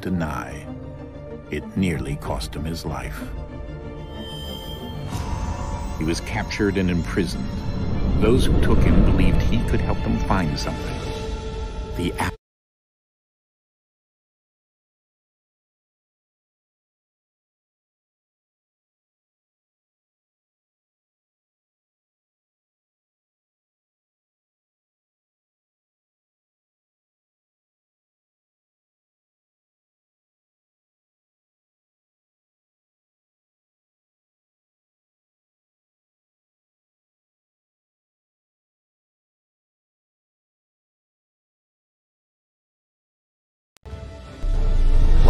deny. It nearly cost him his life. He was captured and imprisoned. Those who took him believed he could help them find something. The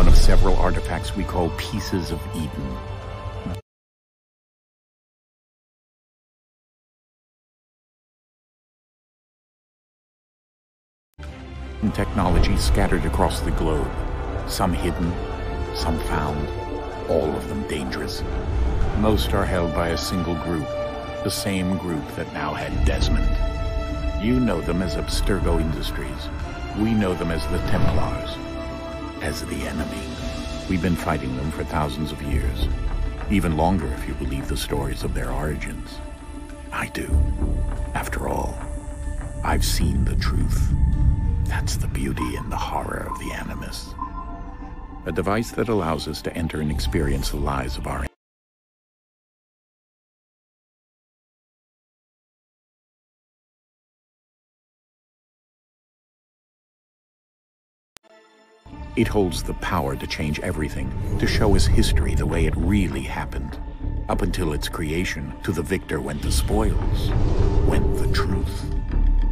one of several artifacts we call pieces of Eden. Technology scattered across the globe, some hidden, some found, all of them dangerous. Most are held by a single group, the same group that now had Desmond. You know them as Abstergo Industries. We know them as the Templars, as the enemy. We've been fighting them for thousands of years, even longer if you believe the stories of their origins. I do. After all, I've seen the truth. That's the beauty and the horror of the Animus. A device that allows us to enter and experience the lives of our It holds the power to change everything, to show us history the way it really happened. Up until its creation, to the victor went the spoils, went the truth.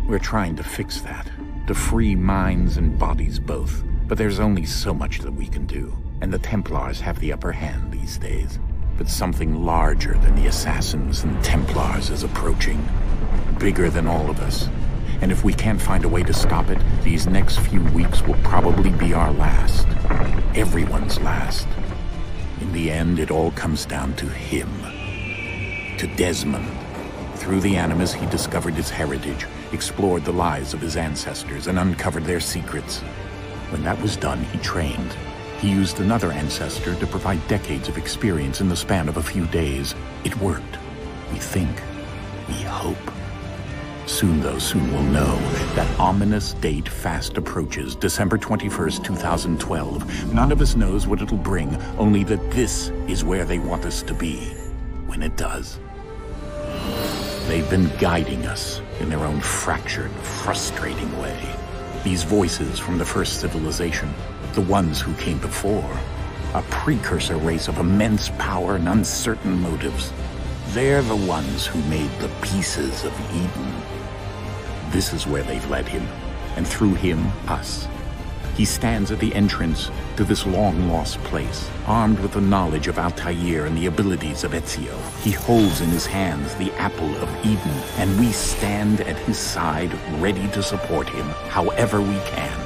We're trying to fix that, to free minds and bodies both. But there's only so much that we can do, and the Templars have the upper hand these days. But something larger than the Assassins and Templars is approaching, bigger than all of us. And if we can't find a way to stop it, these next few weeks will probably be our last. Everyone's last. In the end, it all comes down to him. To Desmond. Through the Animus, he discovered his heritage, explored the lives of his ancestors, and uncovered their secrets. When that was done, he trained. He used another ancestor to provide decades of experience in the span of a few days. It worked. We think. We hope. Soon, though, soon we'll know. That ominous date fast approaches, December 21st, 2012. None of us knows what it'll bring, only that this is where they want us to be. When it does. They've been guiding us in their own fractured, frustrating way. These voices from the first civilization, the ones who came before, a precursor race of immense power and uncertain motives. They're the ones who made the pieces of Eden. This is where they've led him, and through him, us. He stands at the entrance to this long-lost place, armed with the knowledge of Altair and the abilities of Ezio. He holds in his hands the apple of Eden, and we stand at his side, ready to support him however we can.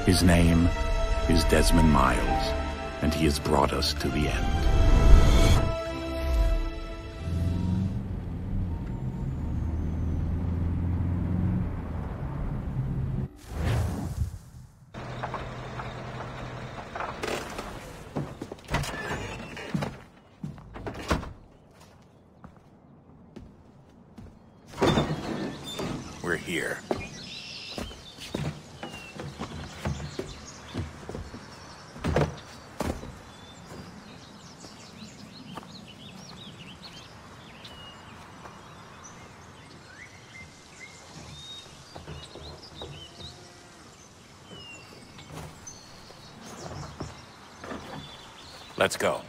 His name is Desmond Miles, and he has brought us to the end. We're here. Let's go.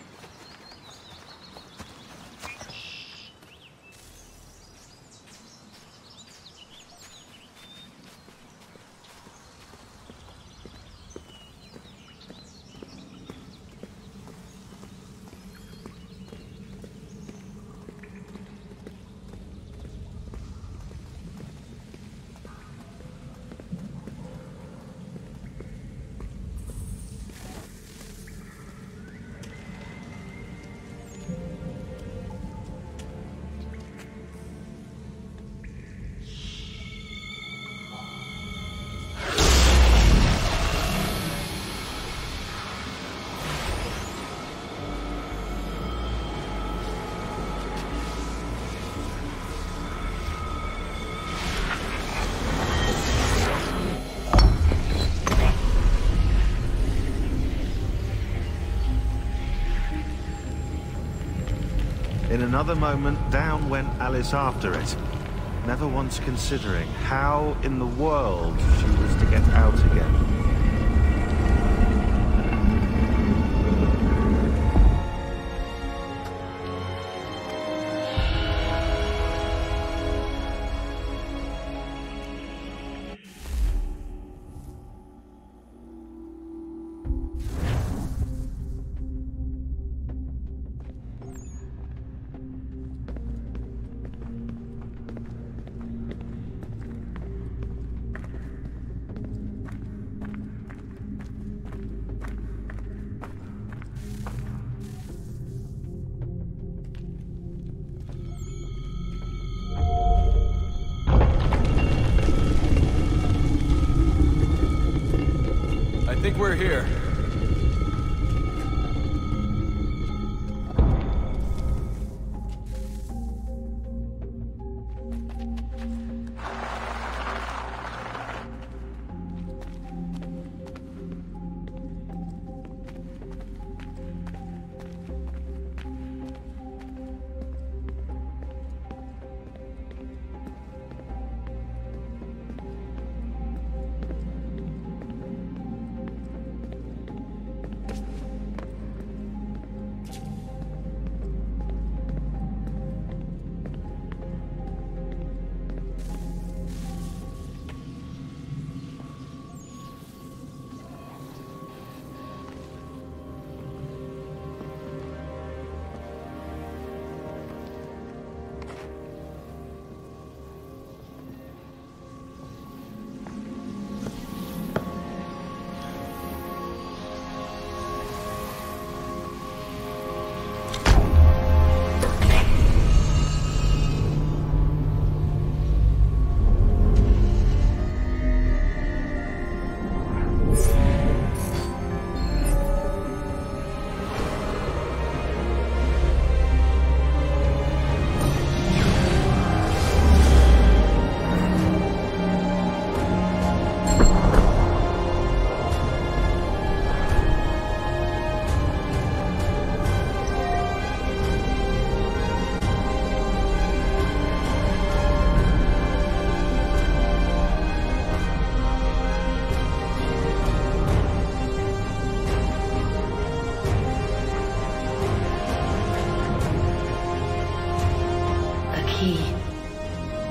another moment, down went Alice after it, never once considering how in the world she was to get out again. I think we're here.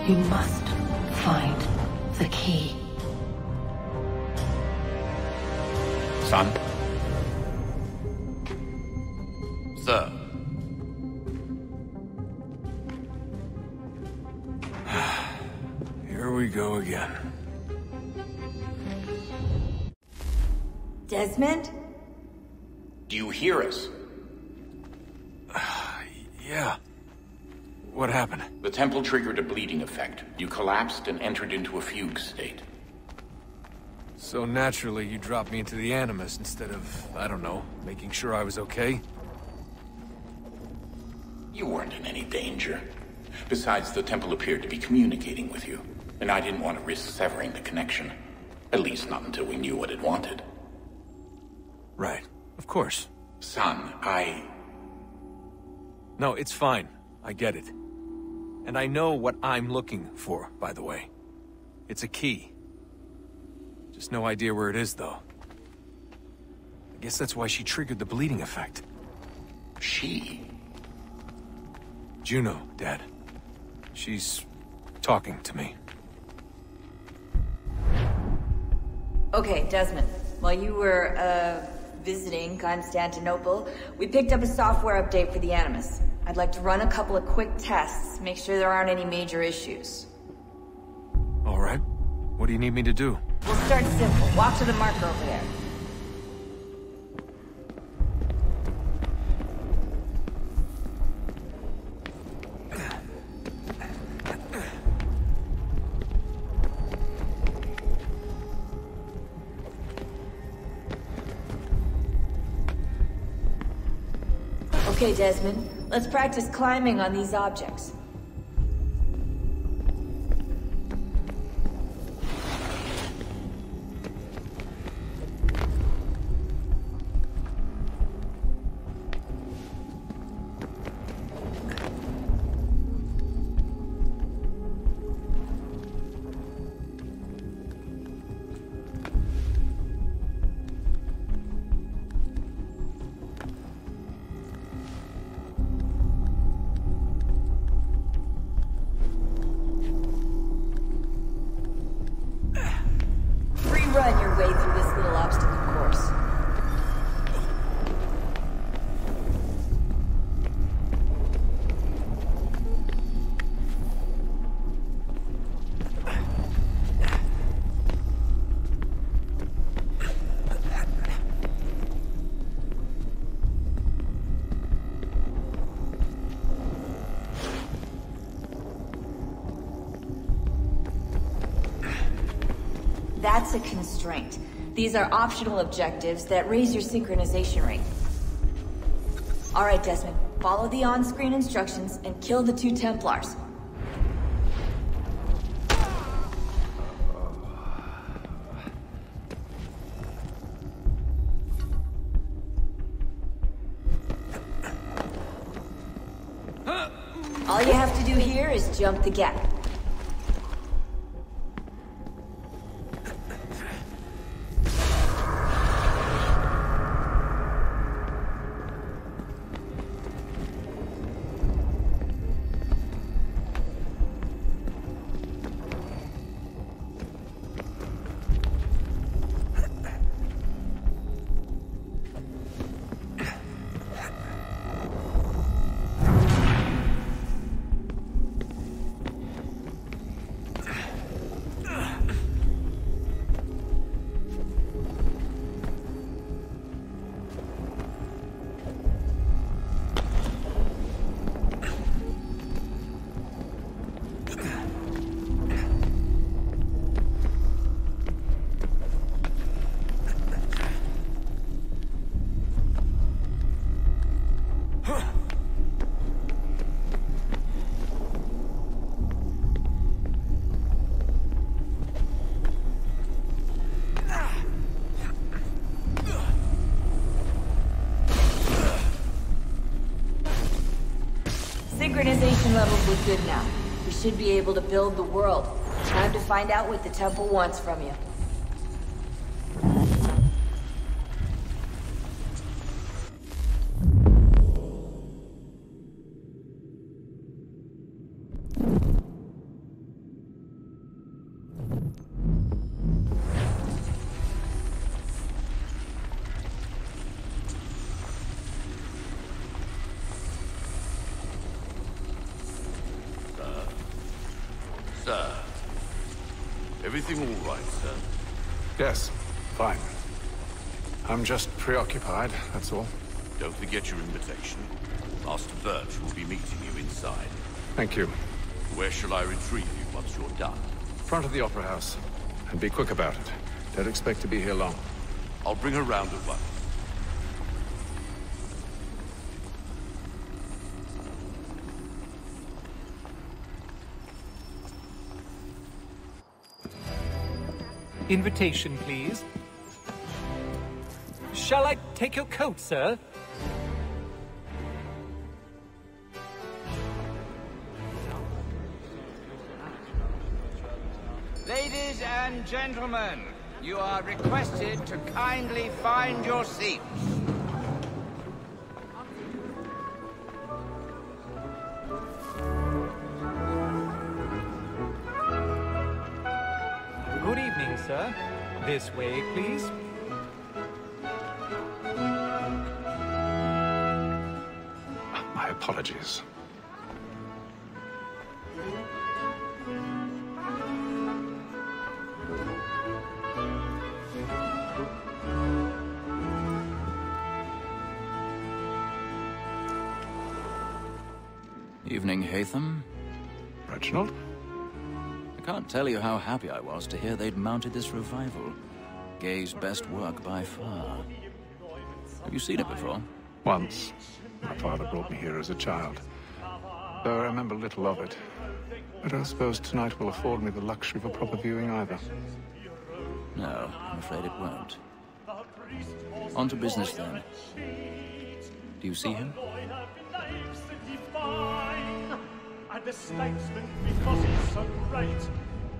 You must find the key. Son? Sir. Here we go again. Desmond? Do you hear us? Yeah. What happened? The temple triggered a bleeding effect. You collapsed and entered into a fugue state. So naturally, you dropped me into the Animus instead of, I don't know, making sure I was okay? You weren't in any danger. Besides, the temple appeared to be communicating with you, and I didn't want to risk severing the connection. At least not until we knew what it wanted. Right. Of course. Son, No, it's fine. I get it. And I know what I'm looking for, by the way. It's a key. Just no idea where it is, though. I guess that's why she triggered the bleeding effect. She? Juno, Dad. She's talking to me. Okay, Desmond. While you were, visiting Constantinople, we picked up a software update for the Animus. I'd like to run a couple of quick tests, make sure there aren't any major issues. All right. What do you need me to do? We'll start simple. Walk to the marker over there. Okay, Desmond. Let's practice climbing on these objects. That's a constraint. These are optional objectives that raise your synchronization rate. Alright, Desmond. Follow the on-screen instructions and kill the 2 Templars. All you have to do here is jump the gap. Synchronization levels look good now. We should be able to build the world. Time to find out what the temple wants from you. Sir. Everything all right, sir? Yes, fine. I'm just preoccupied, that's all. Don't forget your invitation. Master Birch will be meeting you inside. Thank you. Where shall I retrieve you once you're done? Front of the Opera House. And be quick about it. Don't expect to be here long. I'll bring her round at once. Invitation, please. Shall I take your coat, sir? Ladies and gentlemen, you are requested to kindly find your seats. Good evening, sir. This way, please. My apologies. Evening, Hatham. Reginald? I can't tell you how happy I was to hear they'd mounted this revival. Gay's best work by far. Have you seen it before? Once. My father brought me here as a child. Though I remember little of it. I don't suppose tonight will afford me the luxury of a proper viewing either. No, I'm afraid it won't. On to business, then. Do you see him? And the statesman, because he's so great,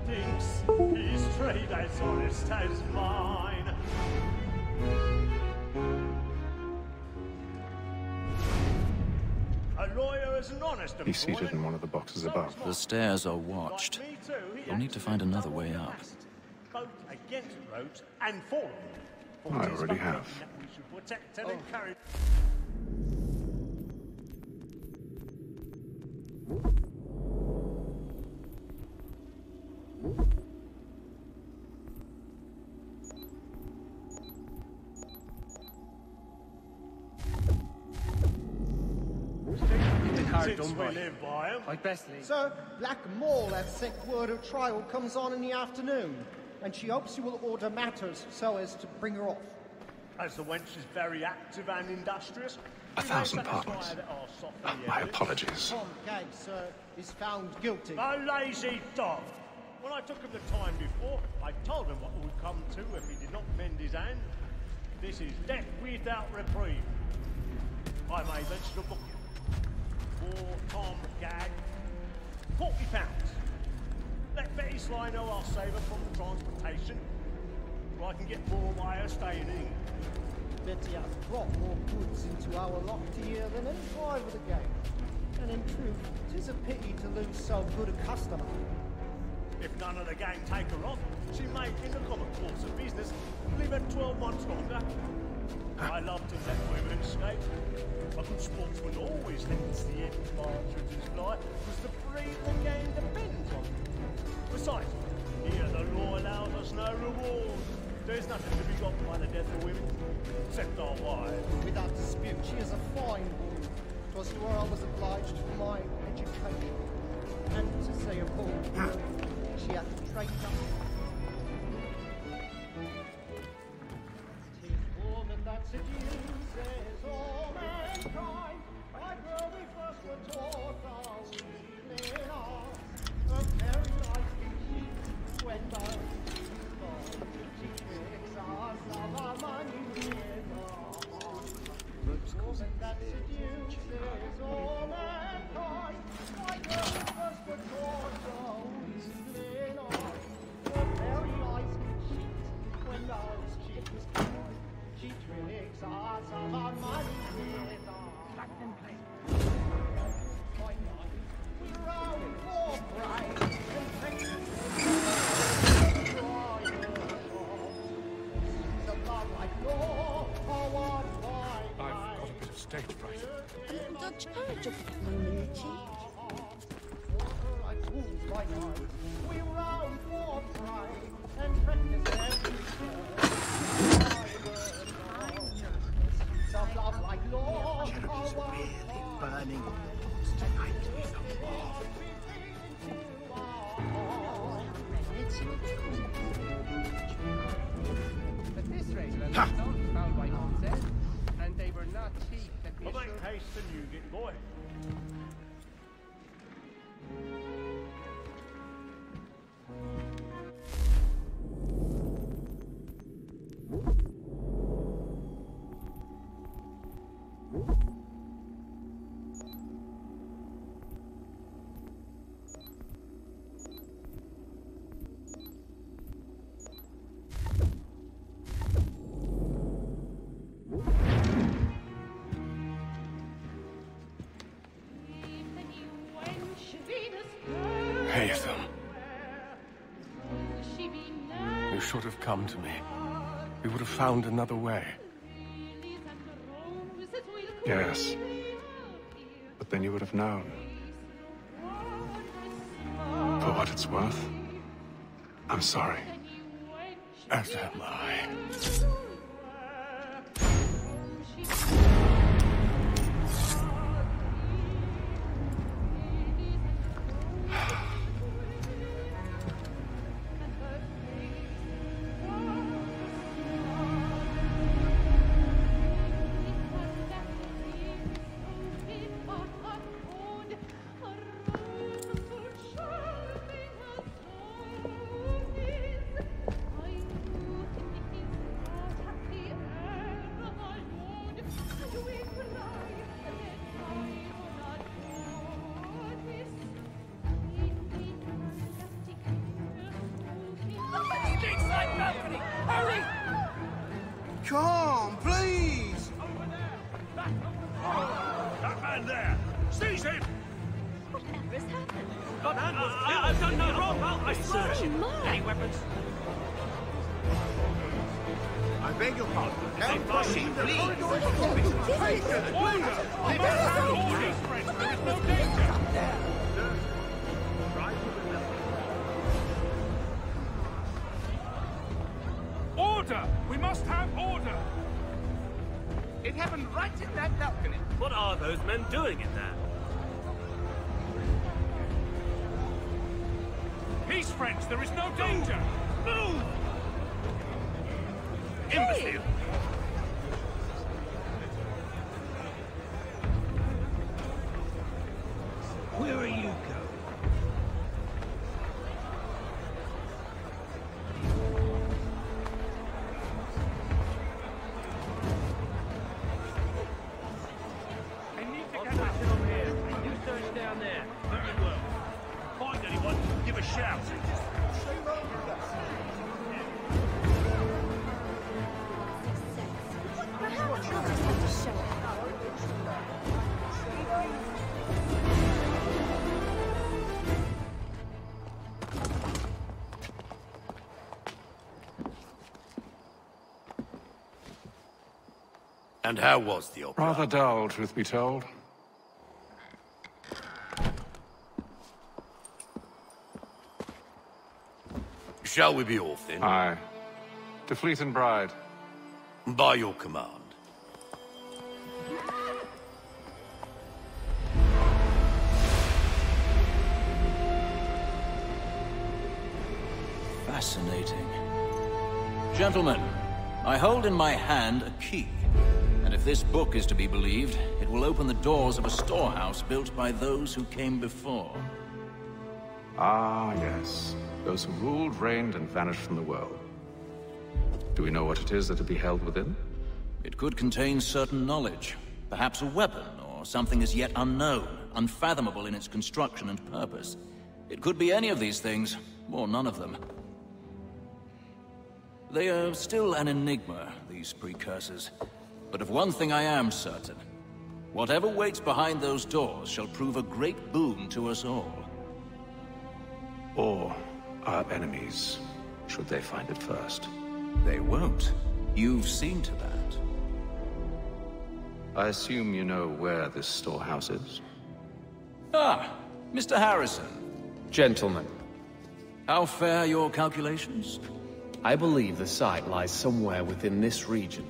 thinks his trade as honest as mine. A lawyer is an honest employee. He's seated in one of the boxes above. The stairs are watched. You'll need to find another way up. Both against roads and for them. I already have. We should protect and encourage. Since we live by 'em. Sir, Black Mall, that sick word of trial comes on in the afternoon. and she hopes you will order matters so as to bring her off. As the wench is very active and industrious, 1,000 pardons. My apologies. Tom Gag, sir, is found guilty. A lazy dog! When I took him the time before, I told him what would come to if he did not mend his hand. This is death without reprieve. I may mention a book for Tom Gag. £40. Let Betty Sly know I'll save her from the transportation, so I can get more by her staying in. Betty has brought more goods into our loft here than any drive of the game. And in truth, 'tis a pity to lose so good a customer. If none of the gang take her on, she may, in the common course of business, live at 12 months longer. I love to let women escape. A good sportsman always lets the end partridges fly, because the breed of the game depends on it. Besides, here the law allows us no reward. There's nothing to be got by the death of women, except our wives. Without dispute, she is a fine woman. 'Twas to her I was obliged for my education. And to say of all, she hath trained us. 'Tis woman that seduces all mankind. Like where we first were taught our evening hours. A very nice cheat when those she tricks us of our money with our woman that seduces all mankind. Like where we first were taught our evening hours. A very nice cheat when those chicks cry. She tricks us of our money with our we're out for pride and prejudice. I've got a bit of stage fright. Dodge courage of community. We round for pride and practice some love like law. Jeremy's really burning. Tonight is a ball. At this rate, I don't found by nonsense, and they were not cheap. Well, make haste and you get boy. Haytham. You should have come to me. We would have found another way. Yes. But then you would have known. For what it's worth, I'm sorry. As am I. Come, please! That man there! Seize him! Whatever has happened? I've done no wrong! I swear! Any weapons? I beg your pardon. No pushing, please! Order! I must have orders, friends! There is no danger! Order! We must have order! It happened right in that balcony. What are those men doing in there? Peace, friends! There is no danger! Move! Imbecile! Where are you going? I need to get action on here. You search down there. Very well. Find anyone, give a shout. And how was the opera? Rather dull, truth be told. Shall we be off then? Aye. To Fleet and Bride. By your command. Fascinating. Gentlemen, I hold in my hand a key. And if this book is to be believed, it will open the doors of a storehouse built by those who came before. Ah, yes. Those who ruled, reigned, and vanished from the world. Do we know what it is that to be held within? It could contain certain knowledge. Perhaps a weapon, or something as yet unknown, unfathomable in its construction and purpose. It could be any of these things, or none of them. They are still an enigma, these precursors. But of one thing I am certain. Whatever waits behind those doors shall prove a great boon to us all. Or our enemies, should they find it first. They won't. You've seen to that. I assume you know where this storehouse is? Ah, Mr. Harrison. Gentlemen. How fare your calculations? I believe the site lies somewhere within this region.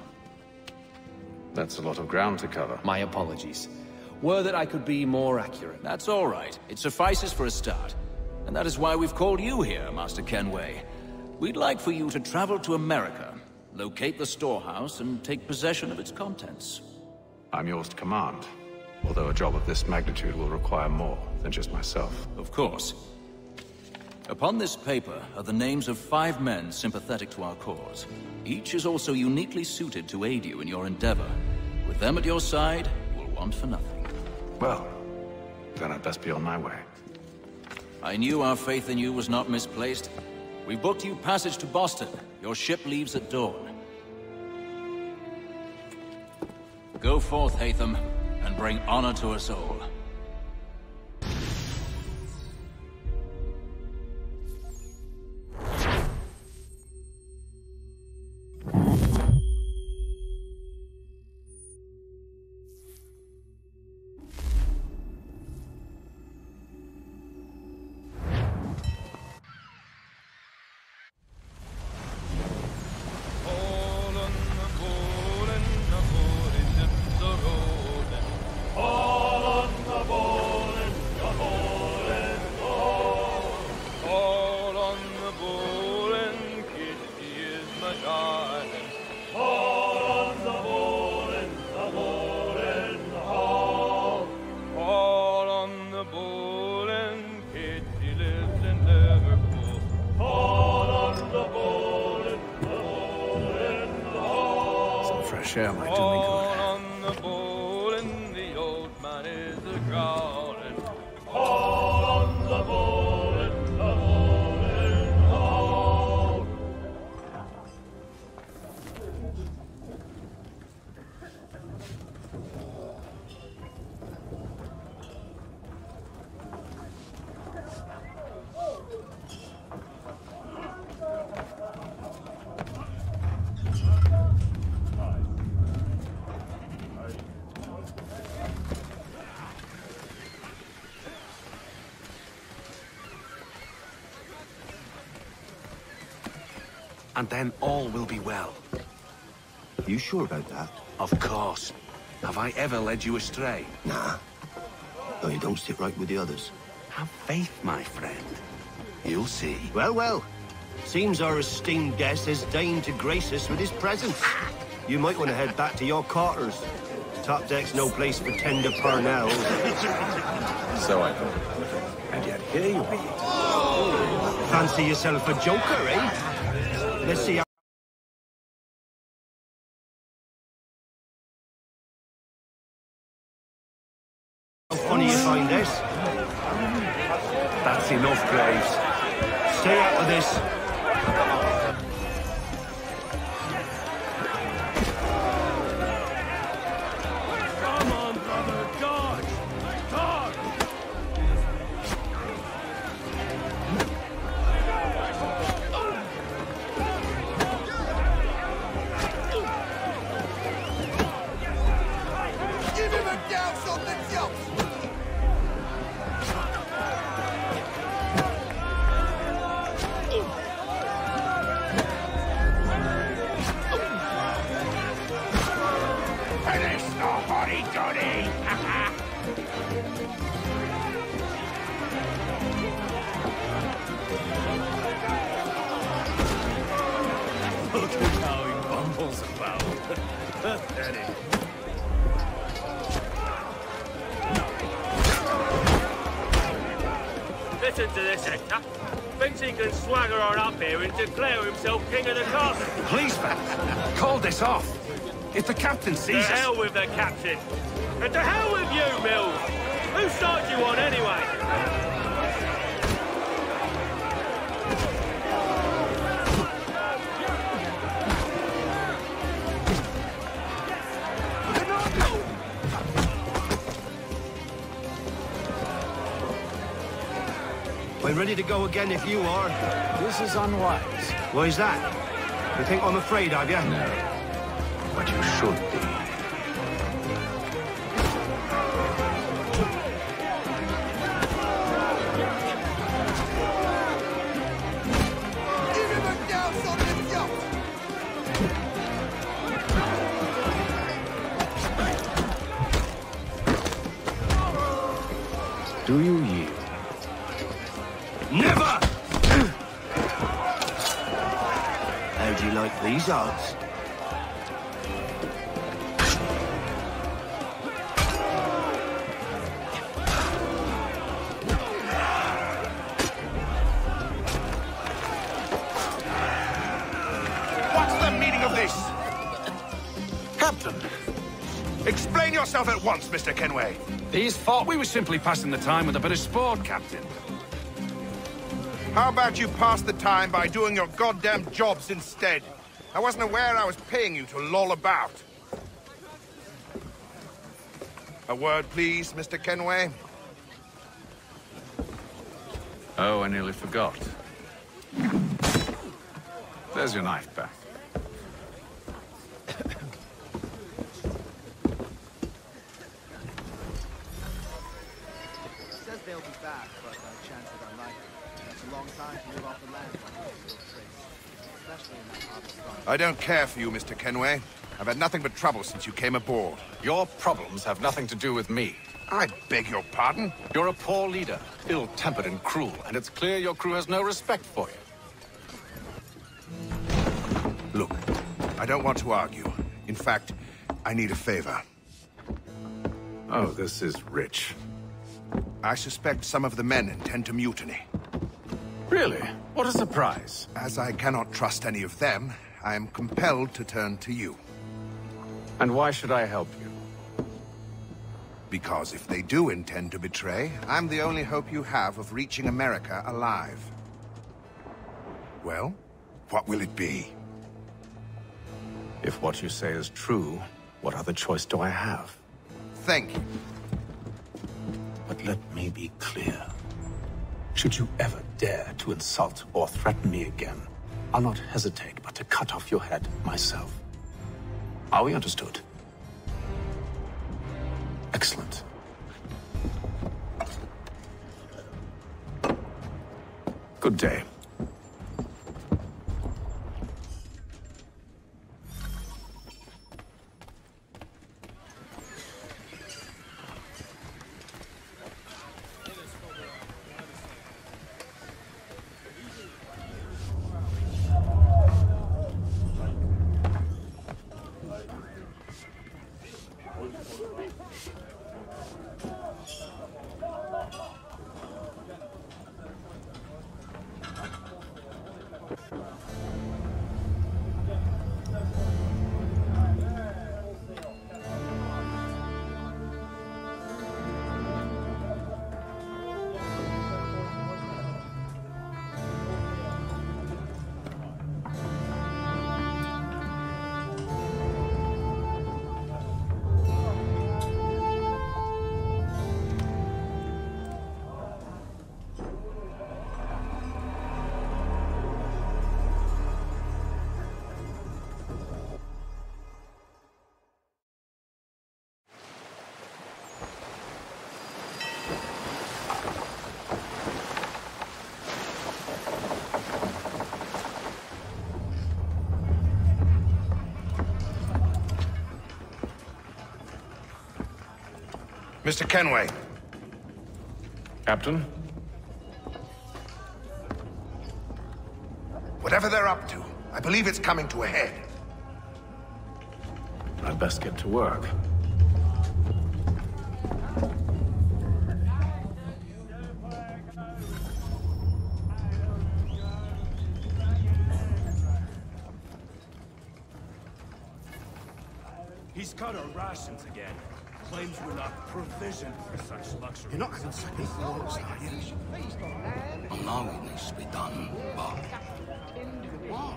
That's a lot of ground to cover. My apologies. Were that I could be more accurate. That's all right. It suffices for a start. And that is why we've called you here, Master Kenway. We'd like for you to travel to America, locate the storehouse, and take possession of its contents. I'm yours to command. Although a job of this magnitude will require more than just myself. Of course. Upon this paper are the names of 5 men sympathetic to our cause. Each is also uniquely suited to aid you in your endeavor. With them at your side, you will want for nothing. Well, then I'd best be on my way. I knew our faith in you was not misplaced. We booked you passage to Boston. Your ship leaves at dawn. Go forth, Hatham, and bring honor to us all. Share my doing good. On the bowl and the old man is a-growling. All on the bowl and the bowl and all. And then all will be well. You sure about that? Of course. Have I ever led you astray? Nah. No, you don't sit right with the others. Have faith, my friend. You'll see. Well, well. Seems our esteemed guest has deigned to grace us with his presence. You might want to head back to your quarters. Top deck's no place for tender parnells. So I thought. And yet here you be. Fancy yourself a joker, eh? Let's see how funny you find this. That's enough, Graves. Stay out of this. Come on, brother, dodge! Dodge! Give him a douse on the jumps! Finish the hotty-toddy! Look at how he bumbles about. Pathetic. Listen to this, Hector. Thinks he can swagger on up here and declare himself king of the castle. Please, man, call this off. If the captain sees us... To hell with the captain. And to hell with you, Mills. Whose side you on, anyway? I'm ready to go again if you are. This is unwise. Why's that? You think I'm afraid of you? No. But you should be. Give him a douse on the jumps! Do you yield? Never! How do you like these odds? What's the meaning of this? Captain, Explain yourself at once, Mr. Kenway. these thought we were simply passing the time with a bit of sport, Captain. How about you pass the time by doing your goddamn jobs instead? I wasn't aware I was paying you to loll about. A word, please, Mr. Kenway. Oh, I nearly forgot. There's your knife back. Says they'll be back, but chances are unlikely. It's a long time to live off the land like this, especially in that part of Scotland. I don't care for you, Mr. Kenway. I've had nothing but trouble since you came aboard. Your problems have nothing to do with me. I beg your pardon? You're a poor leader, ill-tempered and cruel, and it's clear your crew has no respect for you. Look, I don't want to argue. In fact, I need a favor. Oh, this is rich. I suspect some of the men intend to mutiny. Really? What a surprise. As I cannot trust any of them, I am compelled to turn to you. And why should I help you? Because if they do intend to betray, I'm the only hope you have of reaching America alive. Well, what will it be? If what you say is true, what other choice do I have? Thank you. But let me be clear. Should you ever dare to insult or threaten me again, I'll not hesitate but to cut off your head myself. Are we understood? Excellent. Good day. Mr. Kenway. Captain? Whatever they're up to, I believe it's coming to a head. I'd best get to work. He's cut our rations again. Claims we're not provisioned for such luxury. You're not going to say thoughts, are you? I know it needs to be done, but... What?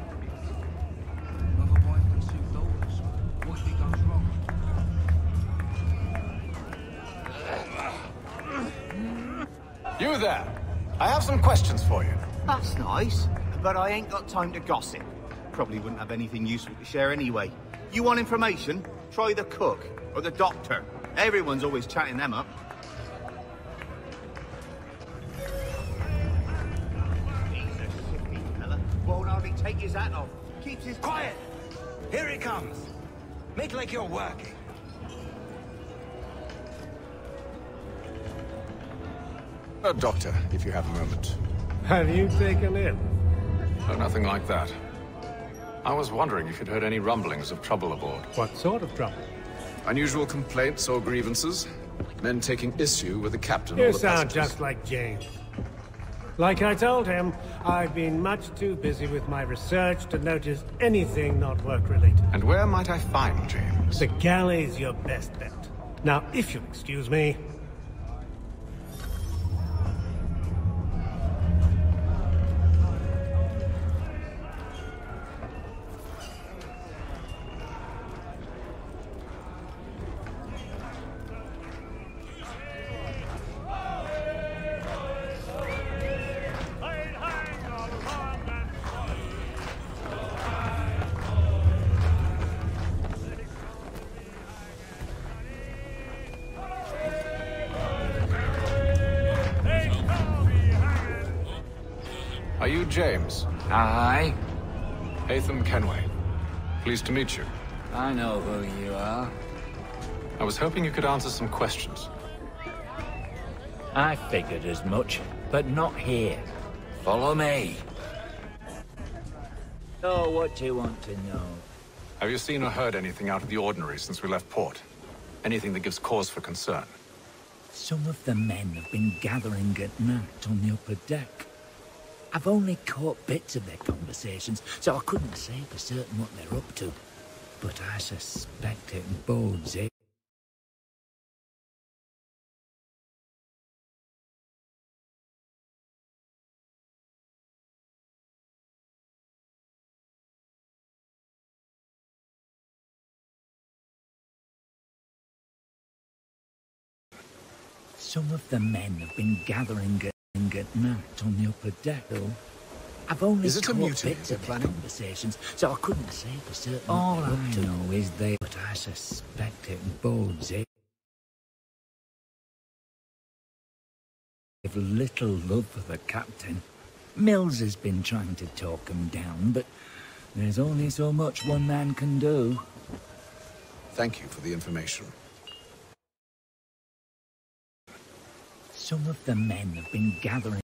Another wife and 2 daughters. What if he goes wrong? You there! I have some questions for you. That's nice, but I ain't got time to gossip. Probably wouldn't have anything useful to share anyway. You want information? Try the cook or the doctor. Everyone's always chatting them up. He's a shifty fella. Won't hardly take his hat off. Keeps his Quiet! Here he comes. Make like you're working. Doctor, if you have a moment. Have you taken ill? Oh, nothing like that. I was wondering if you'd heard any rumblings of trouble aboard. What sort of trouble? Unusual complaints or grievances? Men taking issue with the captain or You the sound passengers? just like James. Like I told him, I've been much too busy with my research to notice anything not work-related. And where might I find James? The galley's your best bet. Now, if you'll excuse me... Are you James? Aye. Hatham Kenway. Pleased to meet you. I know who you are. I was hoping you could answer some questions. I figured as much, but not here. Follow me. Oh, what do you want to know? Have you seen or heard anything out of the ordinary since we left port? Anything that gives cause for concern? Some of the men have been gathering at night on the upper deck. I've only caught bits of their conversations, so I couldn't say for certain what they're up to. But I suspect it bodes it. Some of the men have been gathering at night on the upper deck, though. I've only Is it a caught mutiny bits they're of their planning? conversations, so I couldn't say for certain. All I know is they, but I suspect it bodes it. With little love for the captain. Mills has been trying to talk him down, but there's only so much one man can do. Thank you for the information. Some of the men have been gathering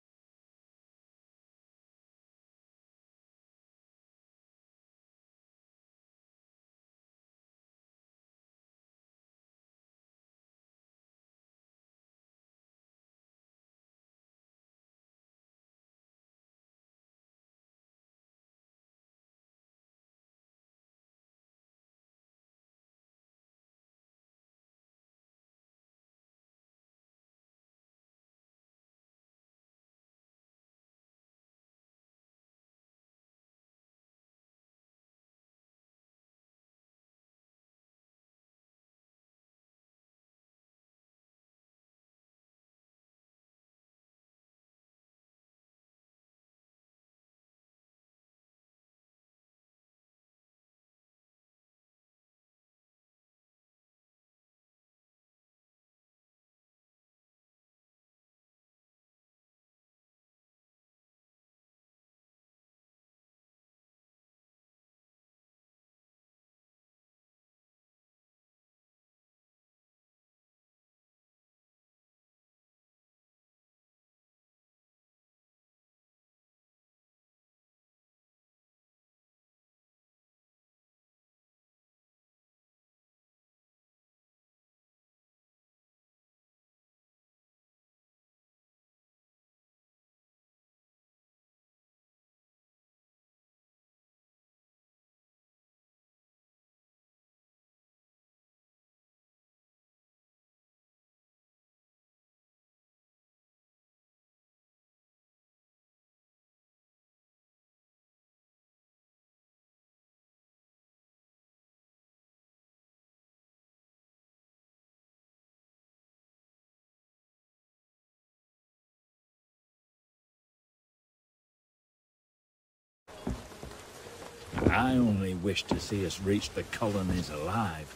I only wish to see us reach the colonies alive.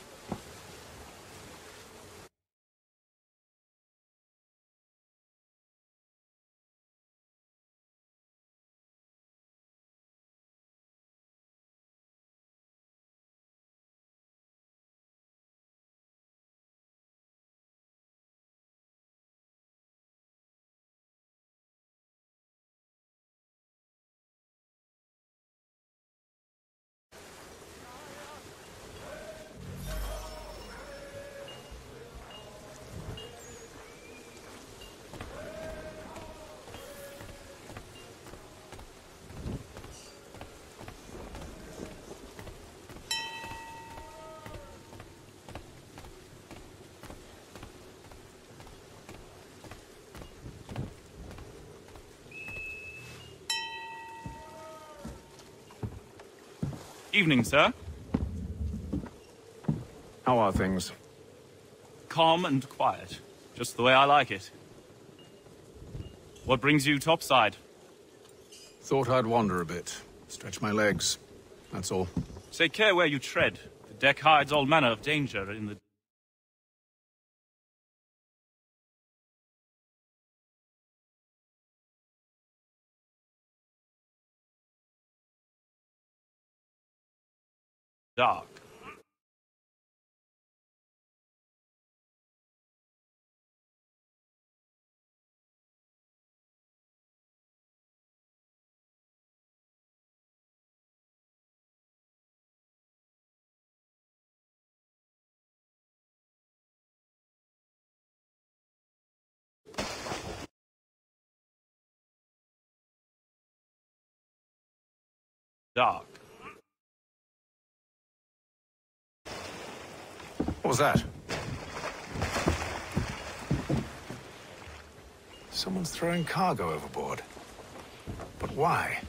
Evening, sir. How are things? Calm and quiet. Just the way I like it. What brings you topside? Thought I'd wander a bit. Stretch my legs. That's all. Take care where you tread. The deck hides all manner of danger in the... dark. Dark. What was that? Someone's throwing cargo overboard. But why?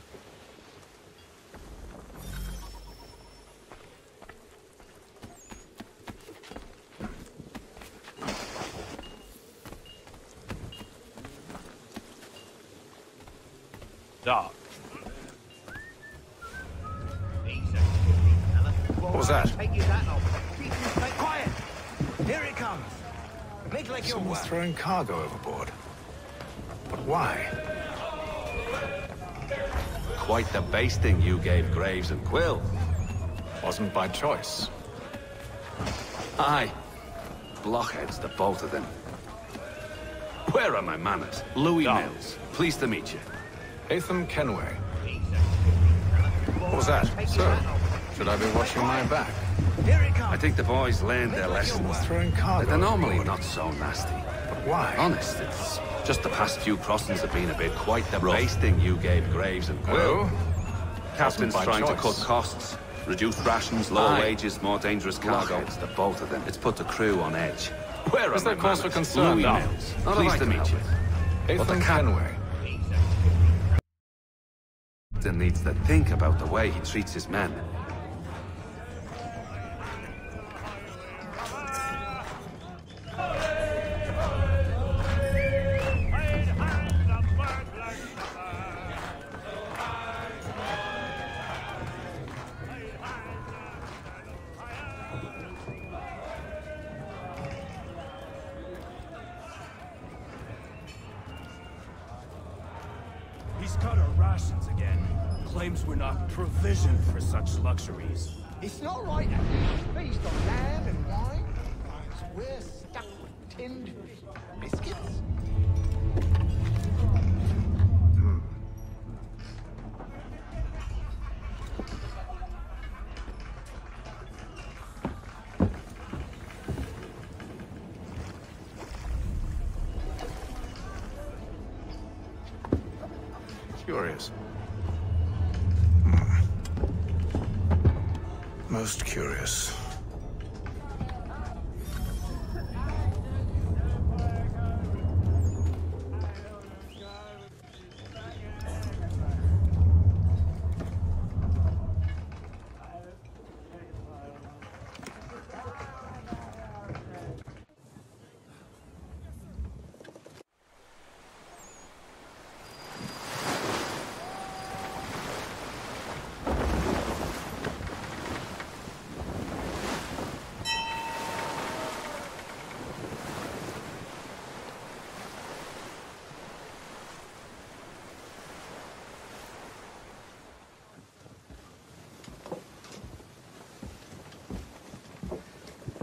Dark. What was that? Take you that off. Keep quiet. Here it comes. Make like you're Someone's throwing cargo overboard. But why? Quite the basting you gave Graves and Quill. Wasn't by choice. Aye. Blockheads, the both of them. Where are my manners? Louis Mills. Pleased to meet you. Hatham Kenway. What was that? Sir, should I be watching my back? I think the boys learned their lesson. Throwing cargo They're normally overboard. not so nasty. But why? Honest, it's just the past few crossings have been a bit quite the basting you gave Graves and Quill. Oh? Captain's Wasn't by trying to choice. cut costs. Reduced rations, lower Aye. wages, more dangerous cargo. Blockheads, The both of them. It's put the crew on edge. Where Is are there my cause for manners? concern? Louis No. Mills. Not Pleased if I to can meet help you. it. But the Hatham Kenway. captain needs to think about the way he treats his men. He's cut our rations again. Claims we're not provisioned for such luxuries. It's not right that we feast on land and wine, whilst we're stuck with tinned biscuits. Curious. Most curious.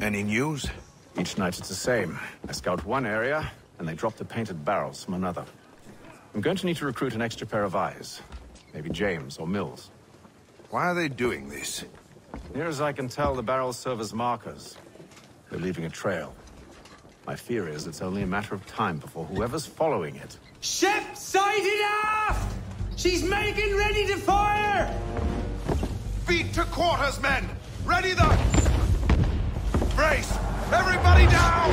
Any news? Each night it's the same. I scout one area, and they drop the painted barrels from another. I'm going to need to recruit an extra pair of eyes. Maybe James or Mills. Why are they doing this? Near as I can tell, the barrels serve as markers. They're leaving a trail. My fear is it's only a matter of time before whoever's following it... Ship sighted aft! She's making ready to fire! Feet to quarters, men! Ready the... Brace! Everybody down!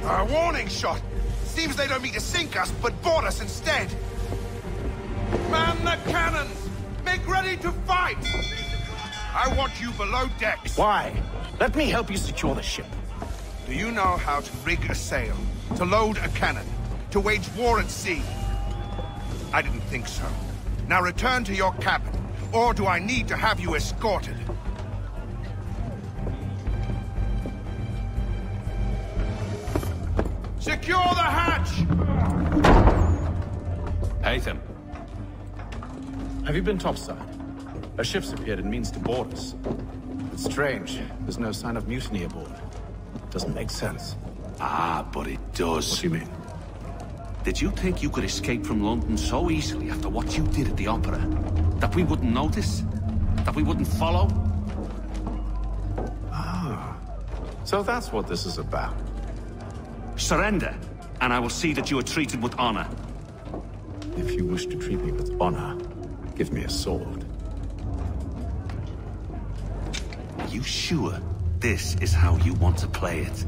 A warning shot! Seems they don't mean to sink us, but board us instead! Man the cannons! Make ready to fight! I want you below decks. Why? Let me help you secure the ship. Do you know how to rig a sail? To load a cannon? To wage war at sea? I didn't think so. Now return to your cabin, or do I need to have you escorted? Secure the hatch! Haytham. Have you been topside? A ship's appeared and means to board us. It's strange. There's no sign of mutiny aboard. Doesn't make sense. Ah, but it does. What do you mean? Did you think you could escape from London so easily after what you did at the opera? That we wouldn't notice? That we wouldn't follow? Ah. So that's what this is about. Surrender, and I will see that you are treated with honor. If you wish to treat me with honor, give me a sword. Are you sure this is how you want to play it?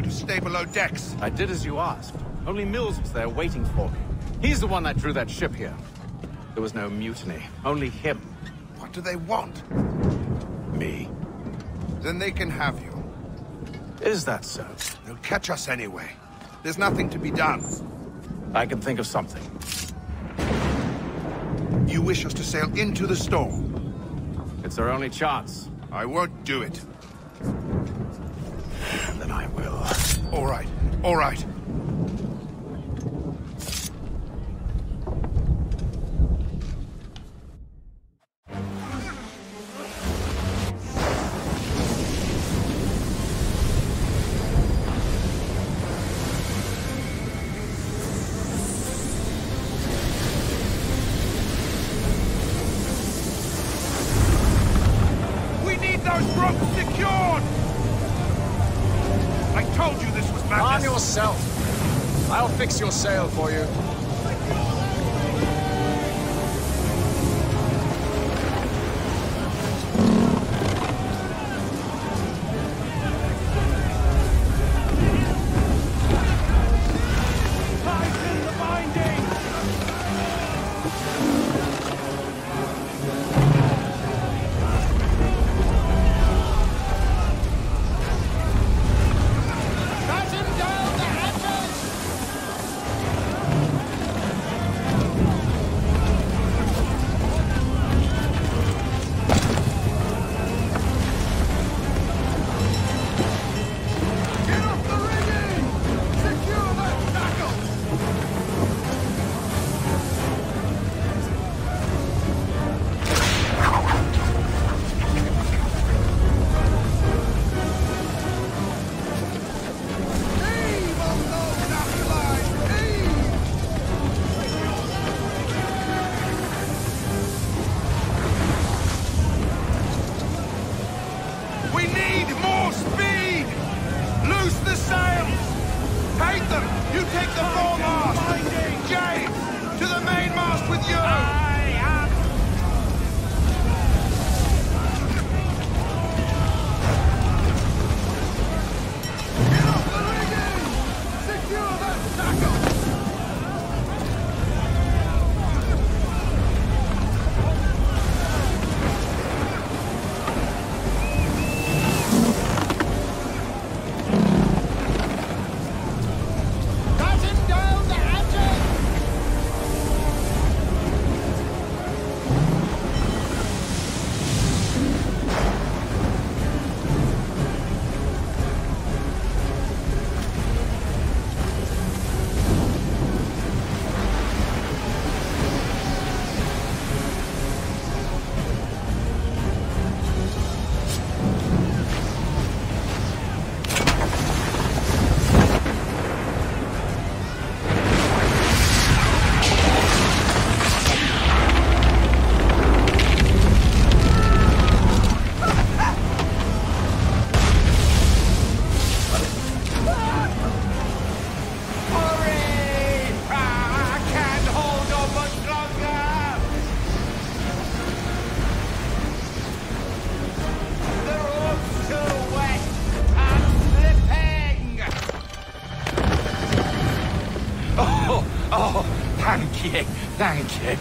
Stay below decks. I did as you asked. Only Mills was there waiting for me. He's the one that drew that ship here. There was no mutiny. Only him. What do they want? Me. Then they can have you. Is that so? They'll catch us anyway. There's nothing to be done. I can think of something. You wish us to sail into the storm? It's our only chance. I won't do it. Then I will. All right. All right. We need those ropes secured! I told you this was madness! Arm yourself. I'll fix your sail for you. Tighten the binding! Thank you.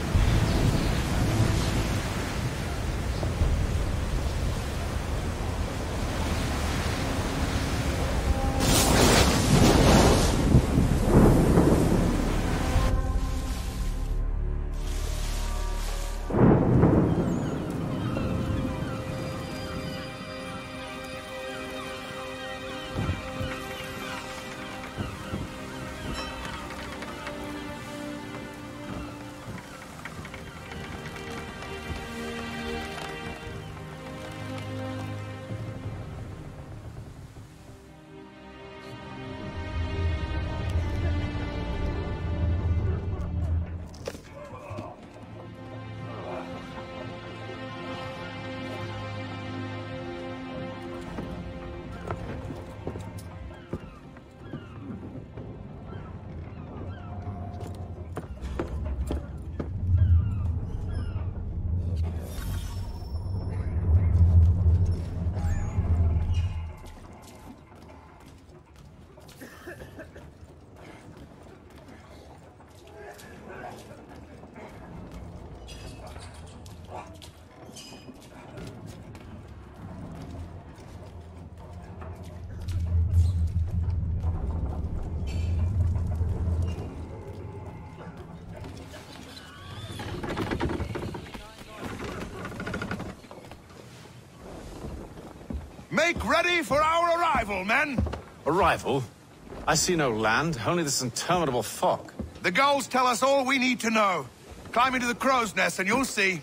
Make ready for our arrival, men! Arrival? I see no land, only this interminable fog. The gulls tell us all we need to know. Climb into the crow's nest and you'll see.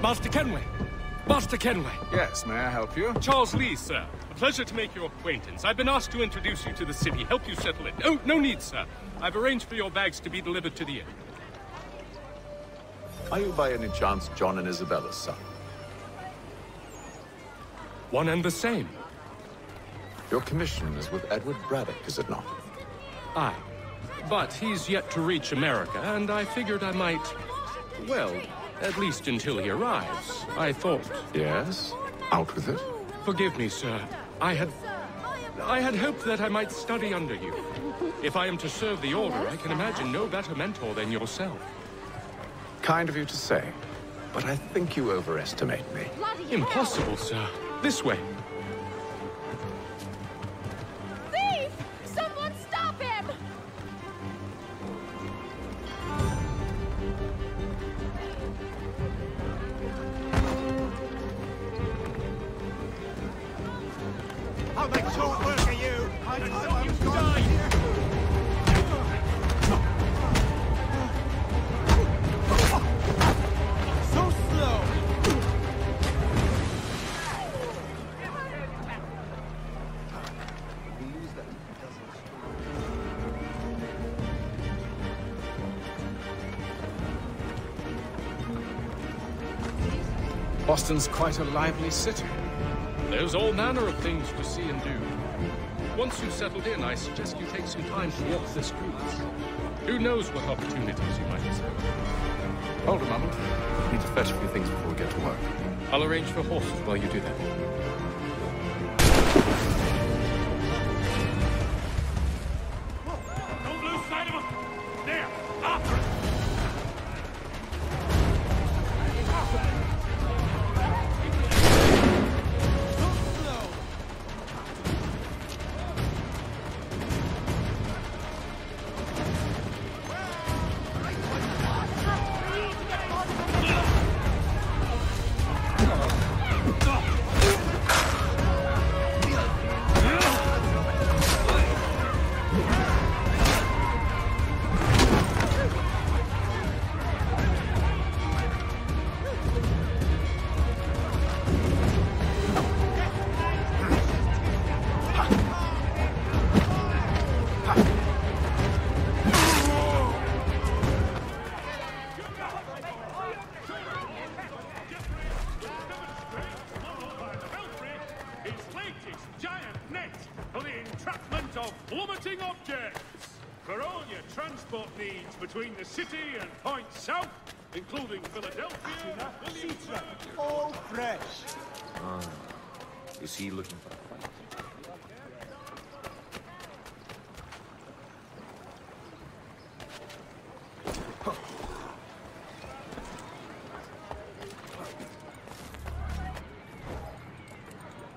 Master Kenway! Master Kenway! Yes, may I help you? Charles Lee, sir. A pleasure to make your acquaintance. I've been asked to introduce you to the city, help you settle it. Oh, no need, sir. I've arranged for your bags to be delivered to the inn. Are you by any chance John and Isabella's son? One and the same. Your commission is with Edward Braddock, is it not? Aye. But he's yet to reach America, and I figured I might... well, at least until he arrives. I thought... Yes? Out with it? Forgive me, sir. I had... I had hoped that I might study under you. If I am to serve the Order, I can imagine no better mentor than yourself. Kind of you to say, but I think you overestimate me. Impossible, sir. This way. Thief! Someone stop him! I'll make short work of you. I know I'm gone here. So slow. Boston's quite a lively city. There's all manner of things to see and do. Once you've settled in, I suggest you take some time to walk the streets. Who knows what opportunities you might discover. Hold a moment. I need to fetch a few things before we get to work. I'll arrange for horses while you do that. Don't lose sight of him! There! After it! Between the city and points south, including Philadelphia, all fresh. Is he looking for a fight?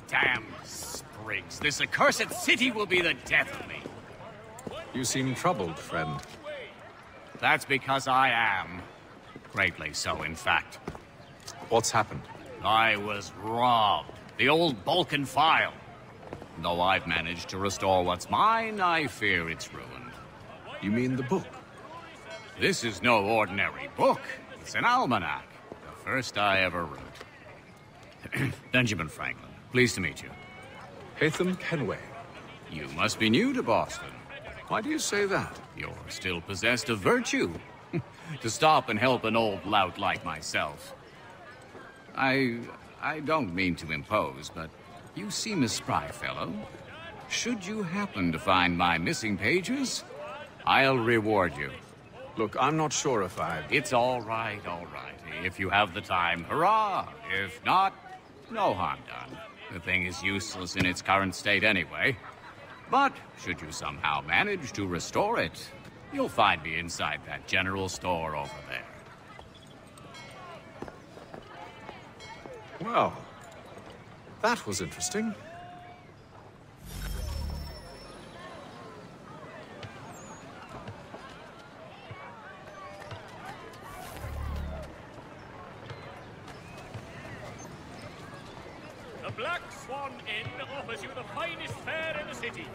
Damn sprigs. This accursed city will be the death of me. You seem troubled, friend. That's because I am. Greatly so, in fact. What's happened? I was robbed. The old Balkan file. Though I've managed to restore what's mine, I fear it's ruined. You mean the book? This is no ordinary book. It's an almanac. The first I ever wrote. Benjamin Franklin, pleased to meet you. Hatham Kenway. You must be new to Boston. Why do you say that? You're still possessed of virtue. To stop and help an old lout like myself. I don't mean to impose, but you seem a spry fellow. Should you happen to find my missing pages, I'll reward you. Look, I'm not sure if I... It's all right, all right. If you have the time, hurrah! If not, no harm done. The thing is useless in its current state anyway. But should you somehow manage to restore it, you'll find me inside that general store over there. Well, that was interesting. The Black Swan Inn offers you the finest fare in the city.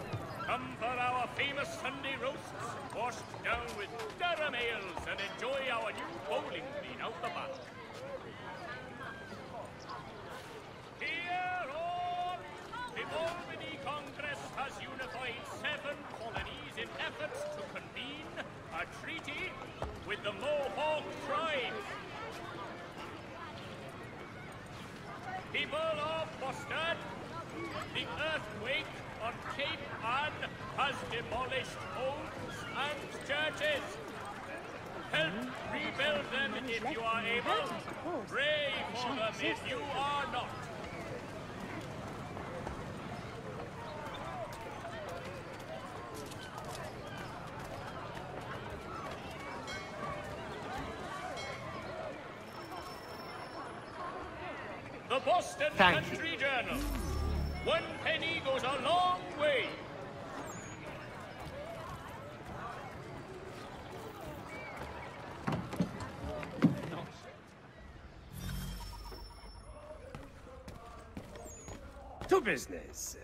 Come for our famous Sunday roasts, washed down with Durham ales, and enjoy our new bowling green out the back. Hear all! The Albany Congress has unified 7 colonies in efforts to convene a treaty with the Mohawk tribe. People of Boston, the earthquake on Cape Ann has demolished homes and churches. Help rebuild them if you are able. Pray for them if you are not. Boston Thank Country Journal. 1 penny goes a long way. To business.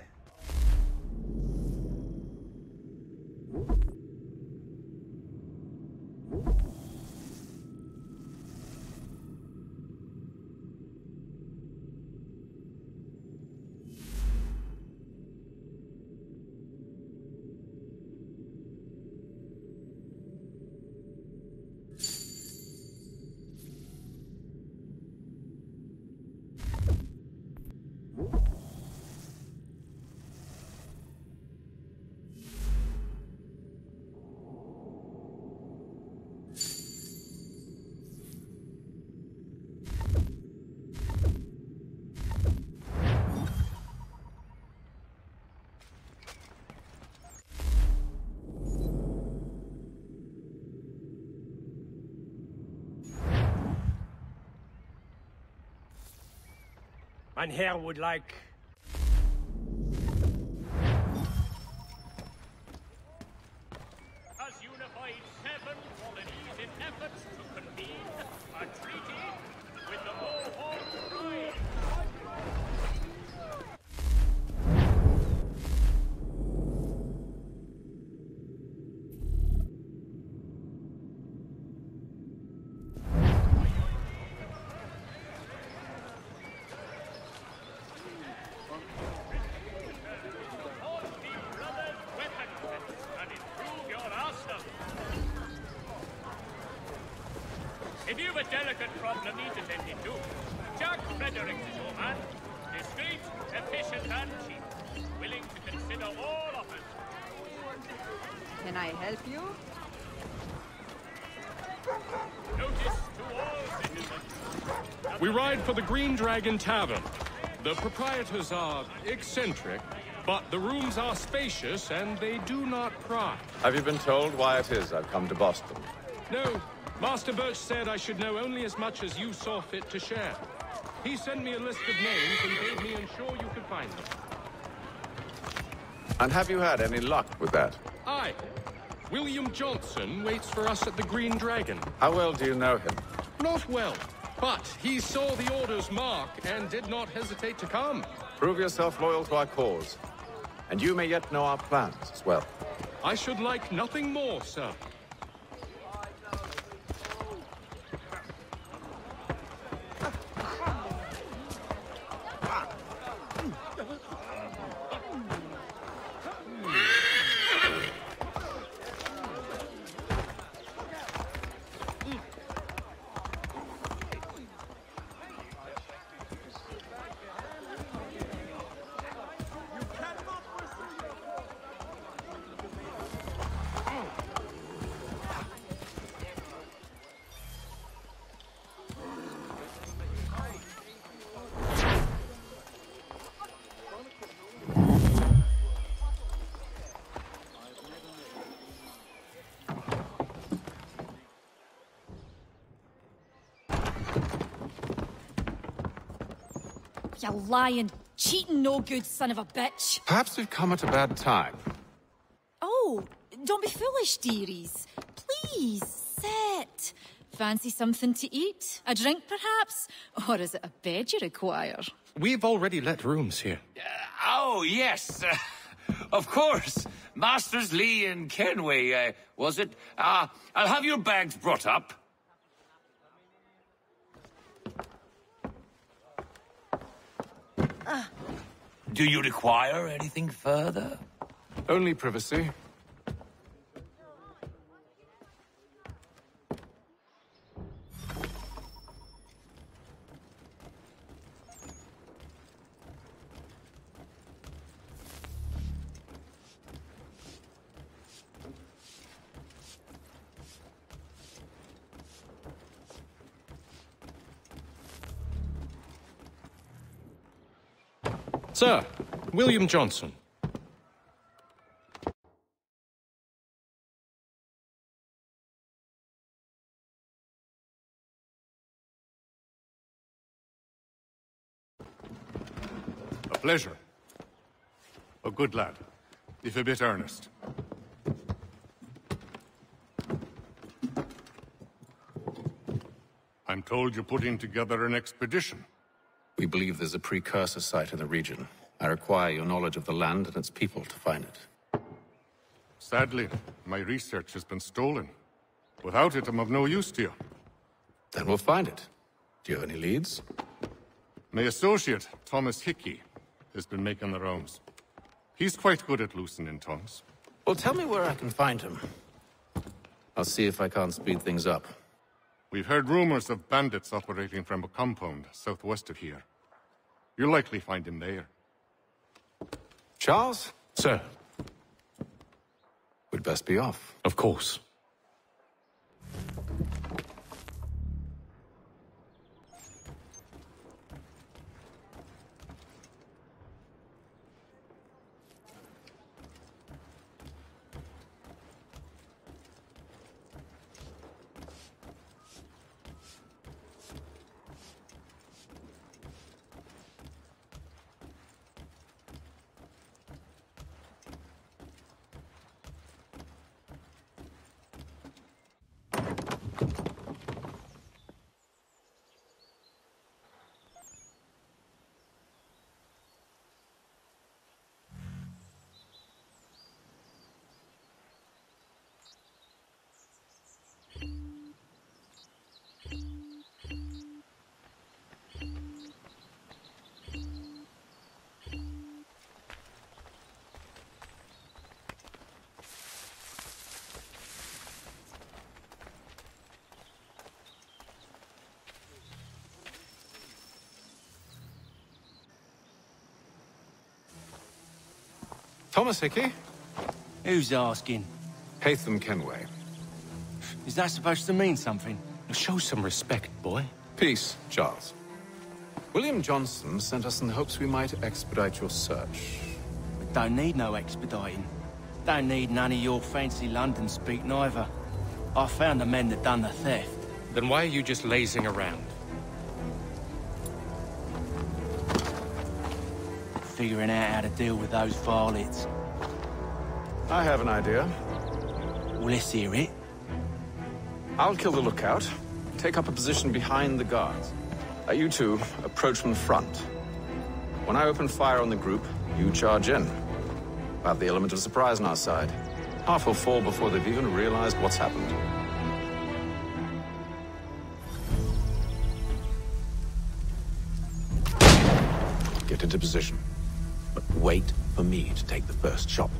Mein Herr would like... Has unified 7 colonies in efforts to convene a treaty with the Mohon tribe. If you've a delicate problem needs attending to, Jack Fredericks is your man. Discreet, efficient, and cheap. Willing to consider all offers. Can I help you? Notice to all citizens. We ride for the Green Dragon Tavern. The proprietors are eccentric, but the rooms are spacious and they do not pry. Have you been told why it is I've come to Boston? No. Master Birch said I should know only as much as you saw fit to share. He sent me a list of names and bade me ensure you could find them. And have you had any luck with that? Aye. William Johnson waits for us at the Green Dragon. How well do you know him? Not well, but he saw the order's mark and did not hesitate to come. Prove yourself loyal to our cause. And you may yet know our plans as well. I should like nothing more, sir. You lying, cheating, no good son of a bitch. Perhaps we've come at a bad time. Oh, don't be foolish, dearies. Please, sit. Fancy something to eat? A drink, perhaps? Or is it a bed you require? We've already let rooms here. Oh, yes. Of course. Masters Lee and Kenway, was it? I'll have your bags brought up. Do you require anything further? Only privacy. Sir, William Johnson. Pleasure. A good lad, if a bit earnest. I'm told you're putting together an expedition. We believe there's a precursor site in the region. I require your knowledge of the land and its people to find it. Sadly, my research has been stolen. Without it, I'm of no use to you. Then we'll find it. Do you have any leads? My associate, Thomas Hickey, has been making the rounds. He's quite good at loosening tongues. Well, tell me where I can find him. I'll see if I can't speed things up. We've heard rumors of bandits operating from a compound southwest of here. You'll likely find him there. Charles? Sir. We'd best be off. Of course. Thomas Hickey? Who's asking? Haytham Kenway. Is that supposed to mean something? Show some respect, boy. Peace, Charles. William Johnson sent us in the hopes we might expedite your search. We don't need no expediting. Don't need none of your fancy London speak neither. I found the men that done the theft. Then why are you just lazing around? Figuring out how to deal with those varlets. I have an idea. Well, let's hear it. I'll kill the lookout, take up a position behind the guards. You two approach from the front. When I open fire on the group, you charge in. We'll have the element of surprise on our side. Half will fall before they've even realized what's happened. Get into position. But wait for me to take the first shot.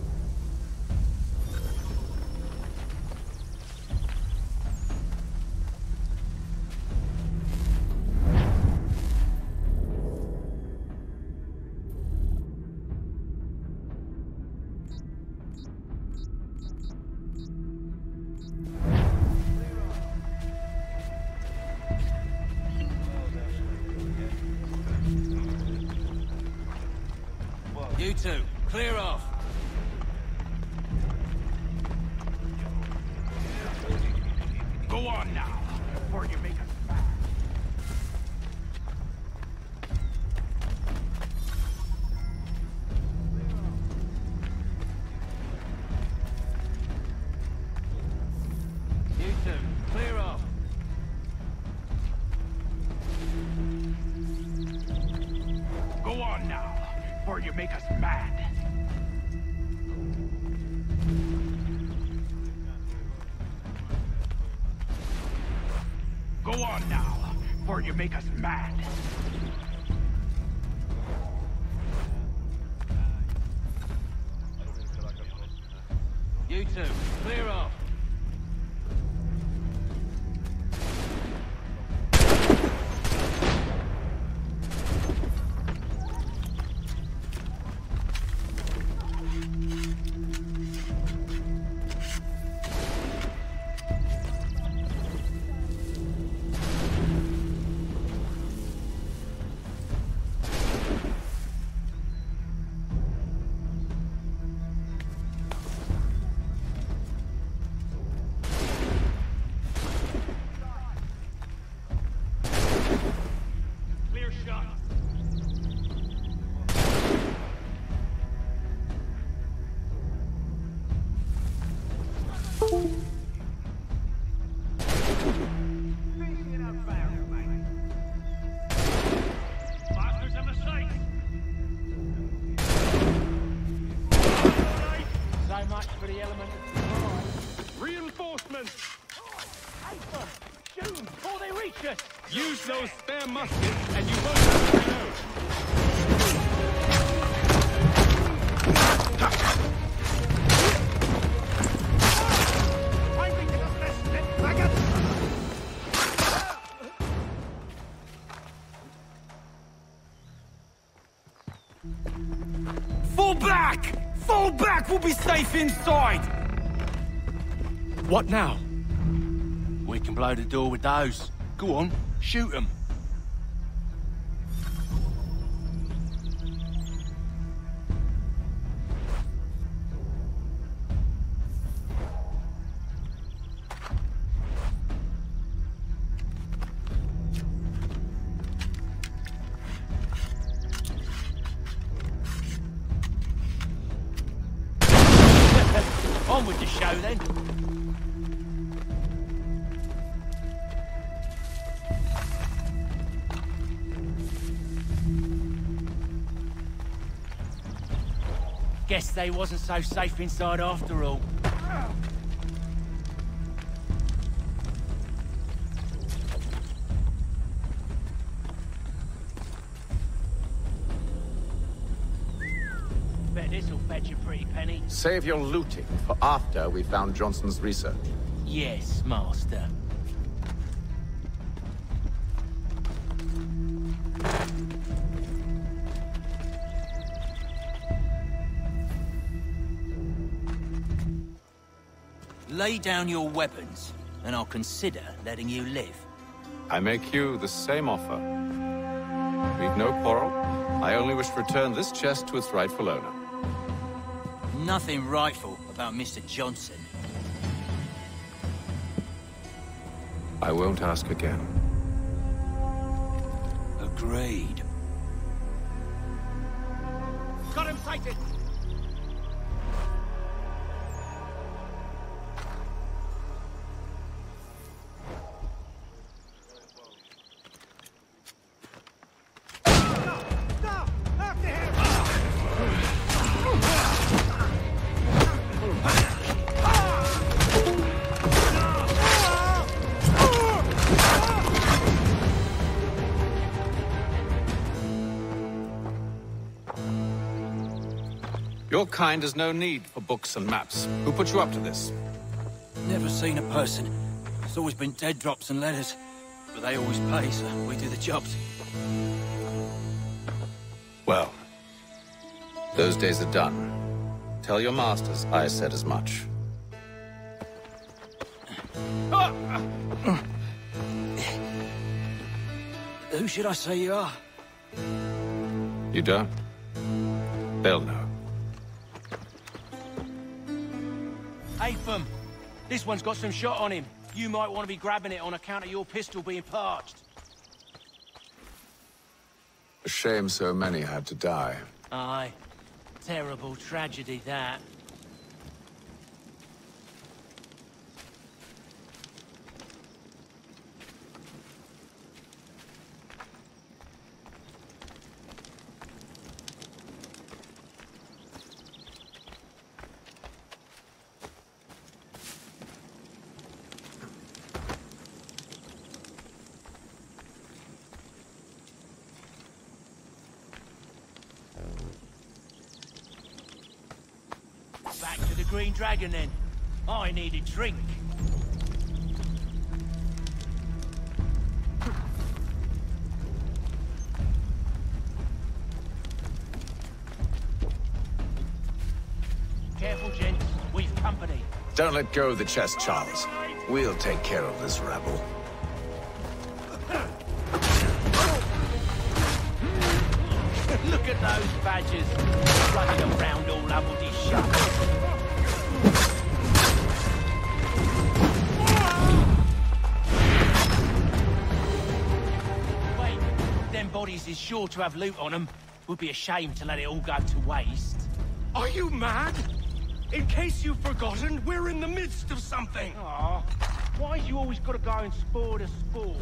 You two, clear off. Go on now, before you make us mad. You two, clear off. Go on now, before you make us mad. Go on now, before you make us mad. You two, clear off. silence! Shoot them before they reach us! Use those spare muskets and you won't have to reload. Fall back! Fall back! We'll be safe inside! What now? We can blow the door with those. Go on, shoot them. On with the show then. Guess they wasn't so safe inside after all. Bet this'll fetch a pretty penny. Save your looting for after we found Johnson's research. Yes, Master. Lay down your weapons, and I'll consider letting you live. I make you the same offer. We've no quarrel. I only wish to return this chest to its rightful owner. Nothing rightful about Mr. Johnson. I won't ask again. Agreed. Got him sighted! Your kind has no need for books and maps. Who put you up to this? Never seen a person. It's always been dead drops and letters. But they always pay, so we do the jobs. Well, those days are done. Tell your masters I said as much. Who should I say you are? You don't? They'll know. Apham, this one's got some shot on him. You might want to be grabbing it on account of your pistol being parched. A shame so many had to die. Aye. Terrible tragedy, that. Back to the Green Dragon, then. I need a drink. Careful, gents. We've company. Don't let go of the chest, Charles. We'll take care of this rabble. Look at those badgers running around all bloody shut. Wait, them bodies is sure to have loot on them. Would be a shame to let it all go to waste. Are you mad? In case you've forgotten, we're in the midst of something. Aw, why you always got to go and spoil the sport?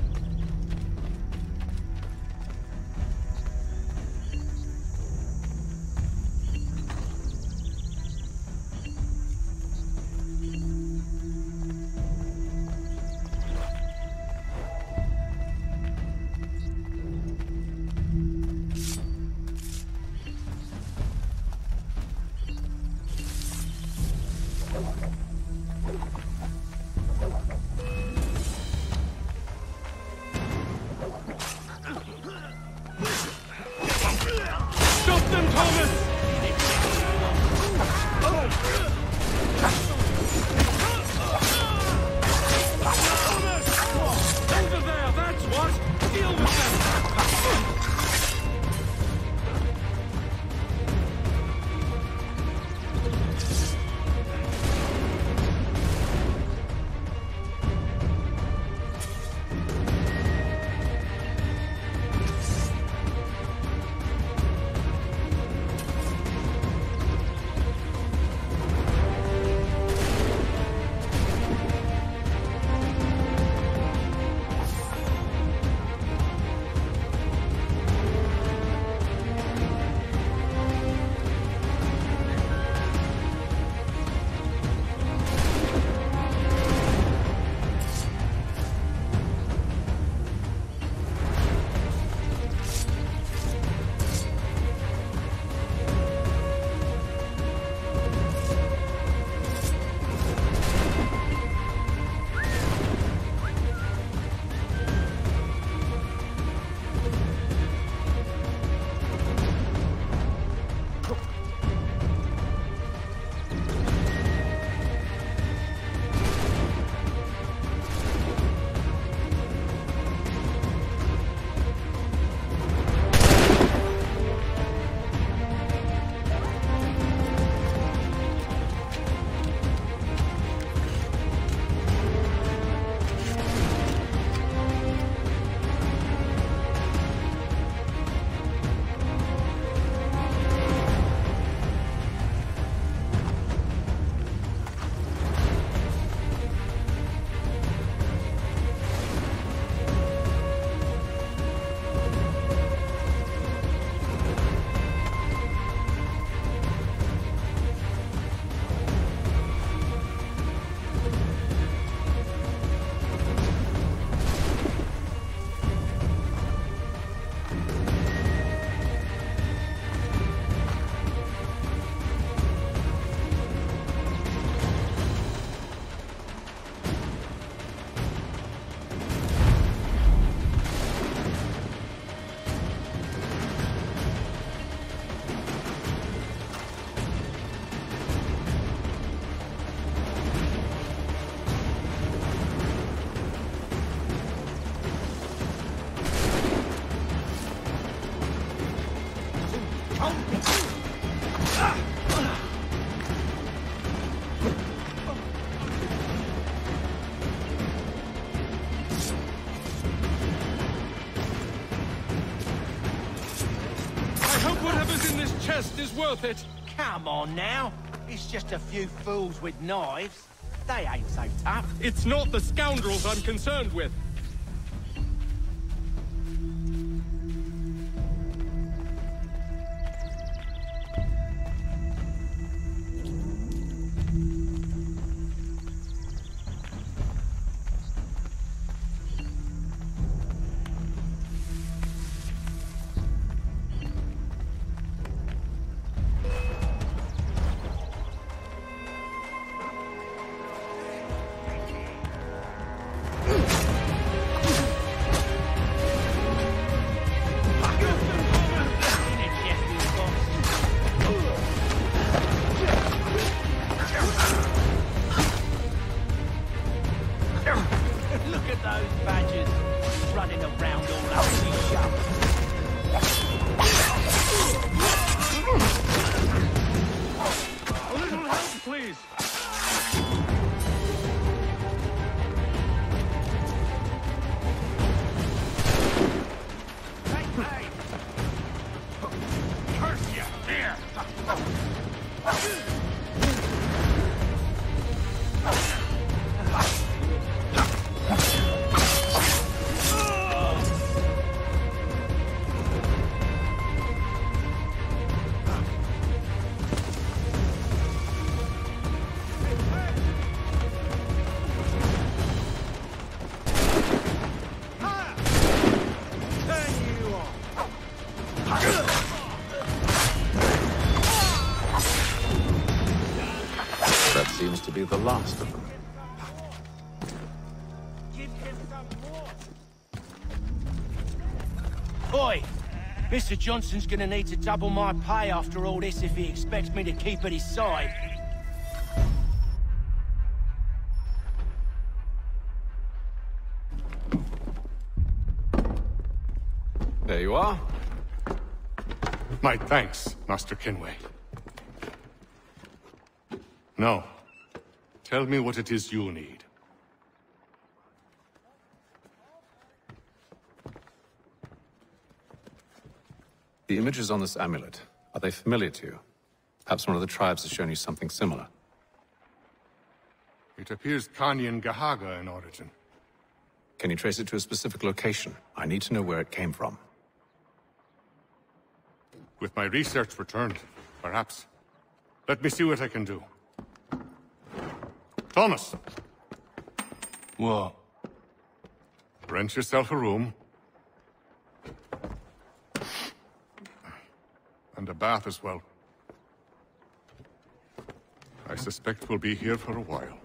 chest is worth it. Come on now. It's just a few fools with knives. They ain't so tough. It's not the scoundrels I'm concerned with. Be the last of them. Oi! Mr. Johnson's gonna need to double my pay after all this if he expects me to keep at his side. There you are. My thanks, Master Kenway. No. Tell me what it is you need. The images on this amulet, are they familiar to you? Perhaps one of the tribes has shown you something similar. It appears Kanyan Gahaga in origin. Can you trace it to a specific location? I need to know where it came from. With my research returned, perhaps. Let me see what I can do. Thomas! What? Rent yourself a room. And a bath as well. I suspect we'll be here for a while.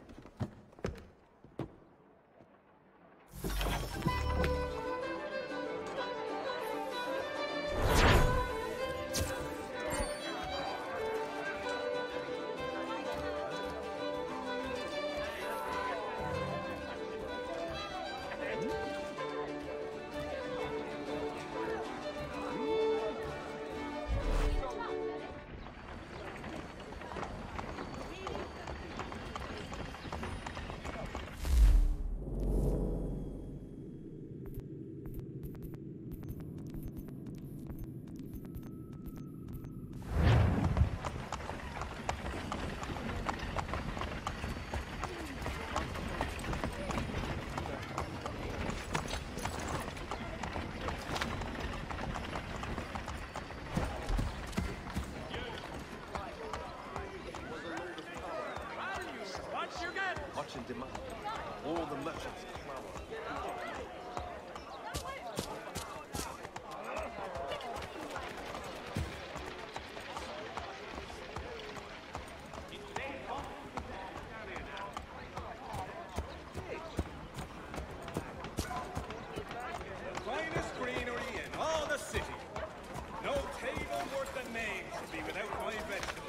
All the merchants Finest greenery in all the city. No table worth the name should be without my vegetables.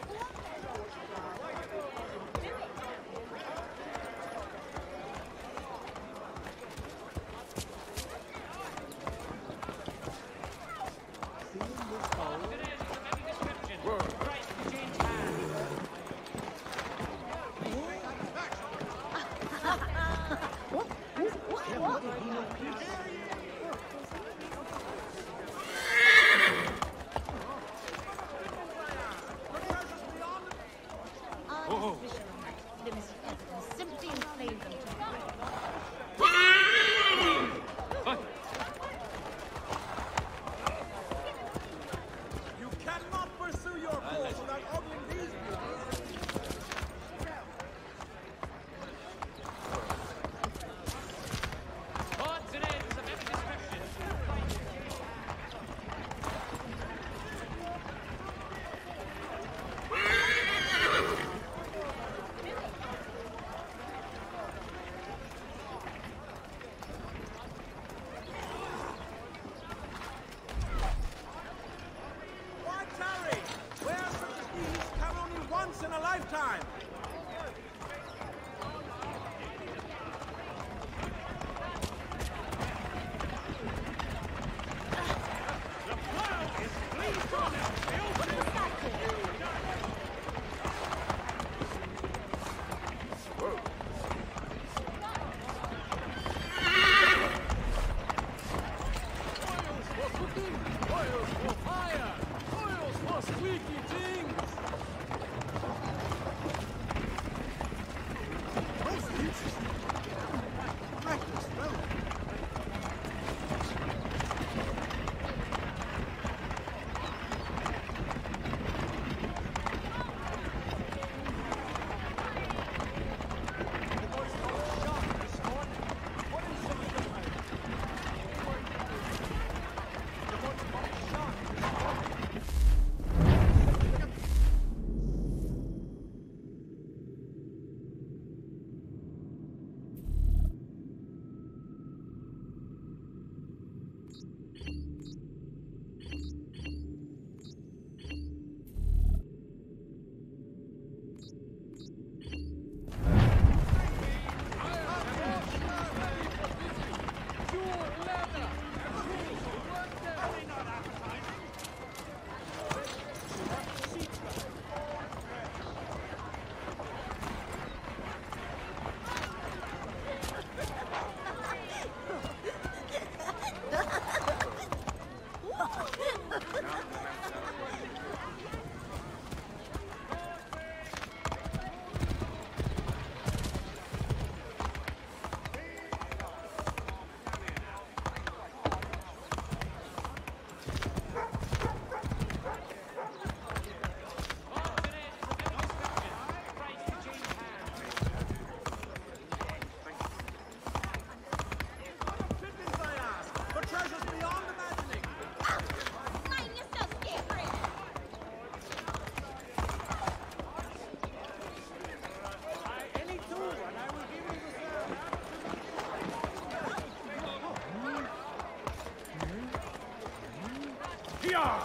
Yeah!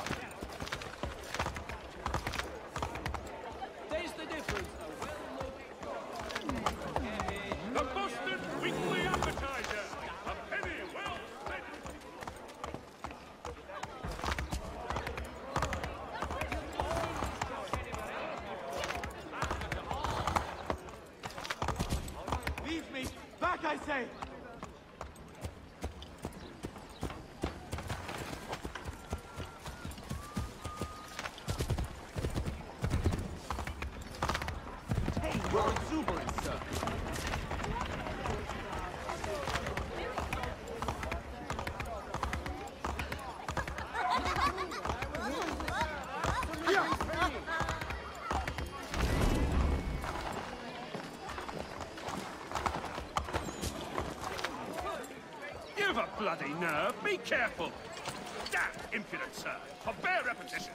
There's the difference, The Boston Weekly Appetizer! A penny well spent! Leave me! Back, I say! We're exuberant, sir. You've a bloody nerve. Be careful. Damn impudent, sir. For bare repetition.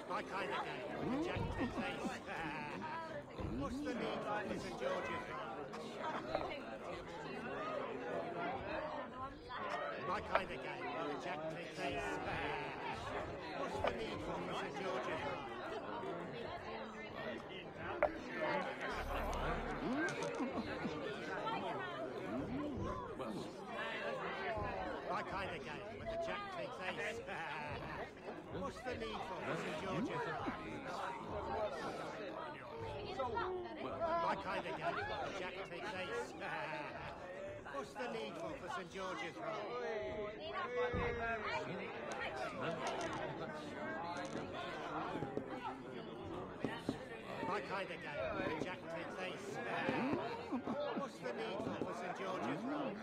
My kind of game. Jack takes ace. What's the need for this in Georgia? My kind of game. Jack takes ace. What's the need for this in Georgia? My kind of game. When the Jack takes ace. What's the need for this in Georgia? My kind of game. Jack takes ace. What's the need for St. George's Road? My kind of game. Jack takes ace. What's the need for St. George's Road?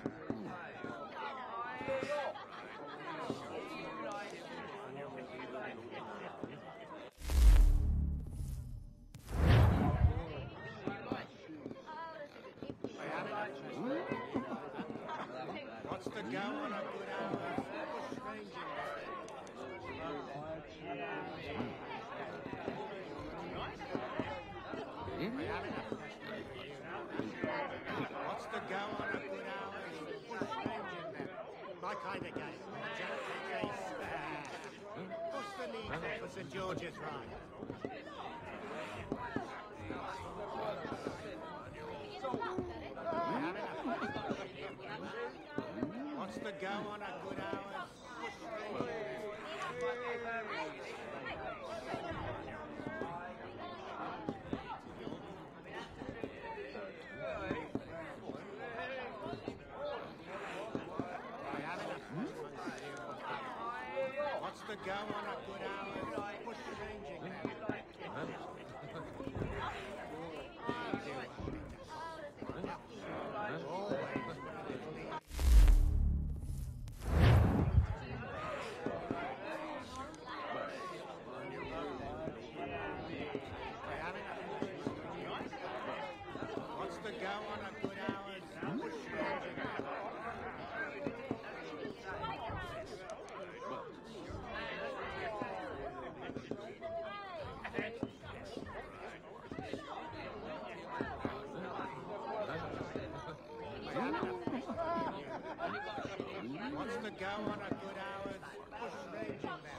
What's the go on a good hour? What's the go on a good hour? My kind of game. Jack takes ace. What's the need for St. George's Ride? What's the go on a good hour? What's the go on a good hour? Push changing. What's the go on a good hour? Push changing. go on a good hour's bush ranging then.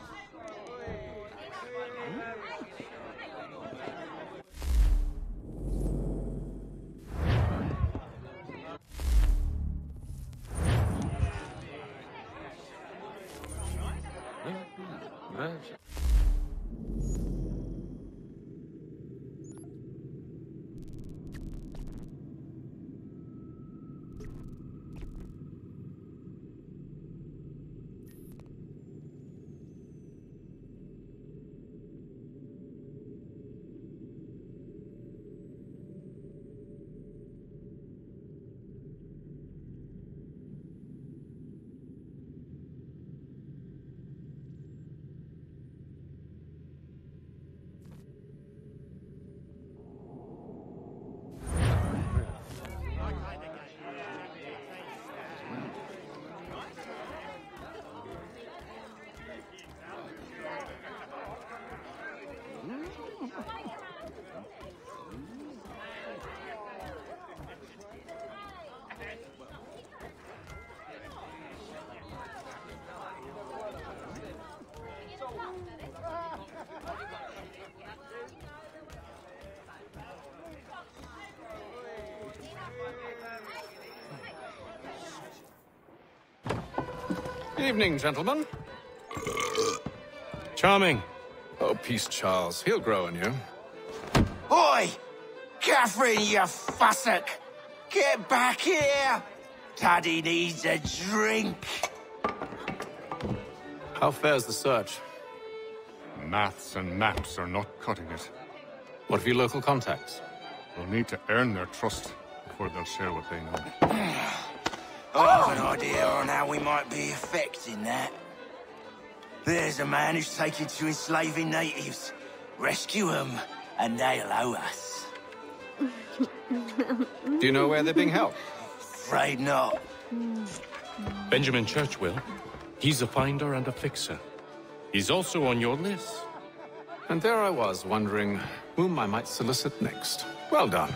Evening, gentlemen. Charming. Oh, peace, Charles. He'll grow on you. Oi! Catherine, you fussock! Get back here! Daddy needs a drink! How fares the search? Maths and maps are not cutting it. What of your local contacts? We'll need to earn their trust before they'll share what they know. I have an idea on how we might be affecting that. There's a man who's taken to enslaving natives. Rescue them, and they'll owe us. Do you know where they're being held? Afraid not. Benjamin Churchwill. He's a finder and a fixer. He's also on your list. And there I was, wondering whom I might solicit next. Well done.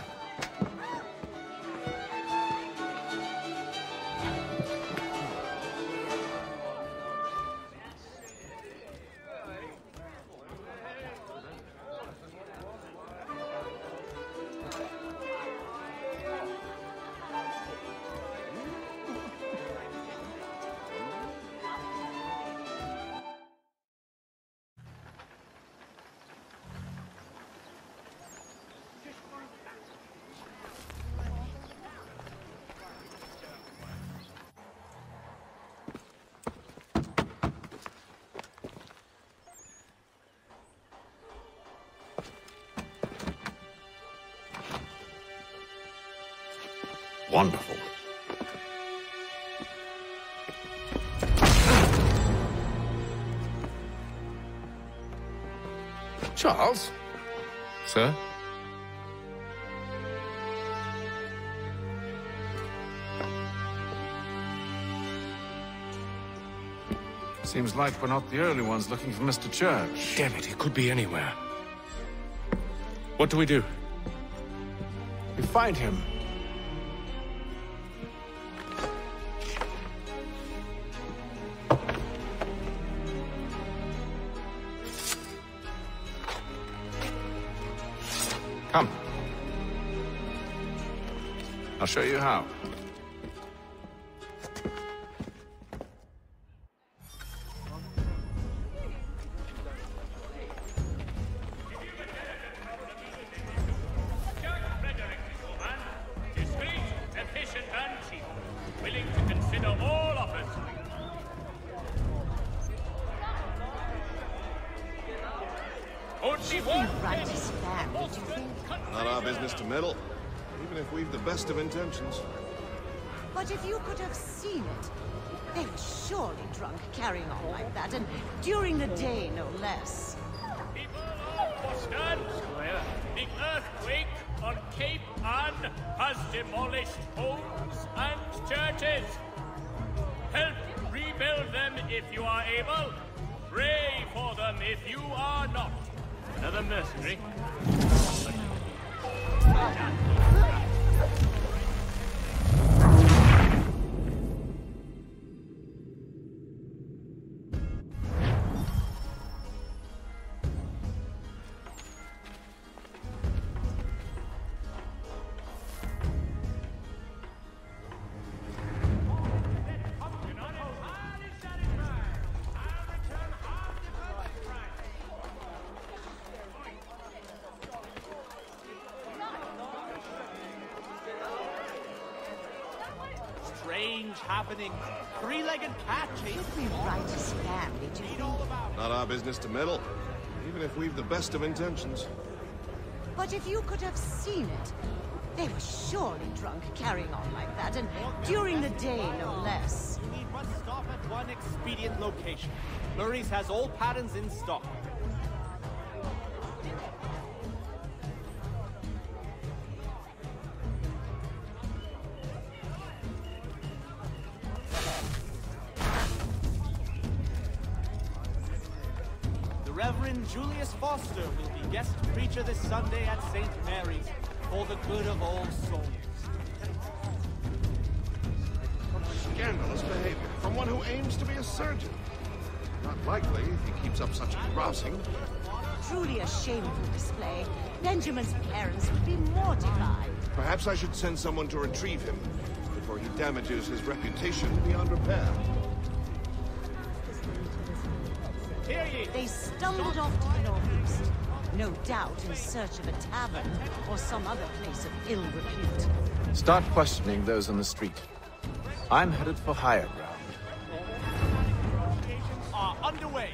Wonderful. Charles? Sir? Seems like we're not the early ones looking for Mr. Church. Damn it, he could be anywhere. What do we do? We find him. Come. I'll show you how. Discreet, efficient, and cheap. Willing to consider all offers. Only one right to stand, did you think? Not our business to meddle, even if we've the best of intentions. But if you could have seen it, they were surely drunk carrying on like that, and during the day, no less. People of Boston, the earthquake on Cape Ann has demolished homes and churches. Help rebuild them if you are able. Pray for them if you are not. Another mercenary. strange happenings. Three-legged cat chase. Should we write his family, do you think? Not our business to meddle, even if we've the best of intentions. But if you could have seen it, they were surely drunk carrying on like that, and during the day, no less. You need but stop at one expedient location. Murray's has all patterns in stock. The Reverend Julius Foster will be guest preacher this Sunday at St. Mary's for the good of all souls. Scandalous behavior from one who aims to be a surgeon. Not likely if he keeps up such grousing. Truly a shameful display. Benjamin's parents would be mortified. Perhaps I should send someone to retrieve him before he damages his reputation beyond repair. They stumbled off to the northeast, no doubt in search of a tavern or some other place of ill repute. Start questioning those on the street. I'm headed for higher ground. Are underway.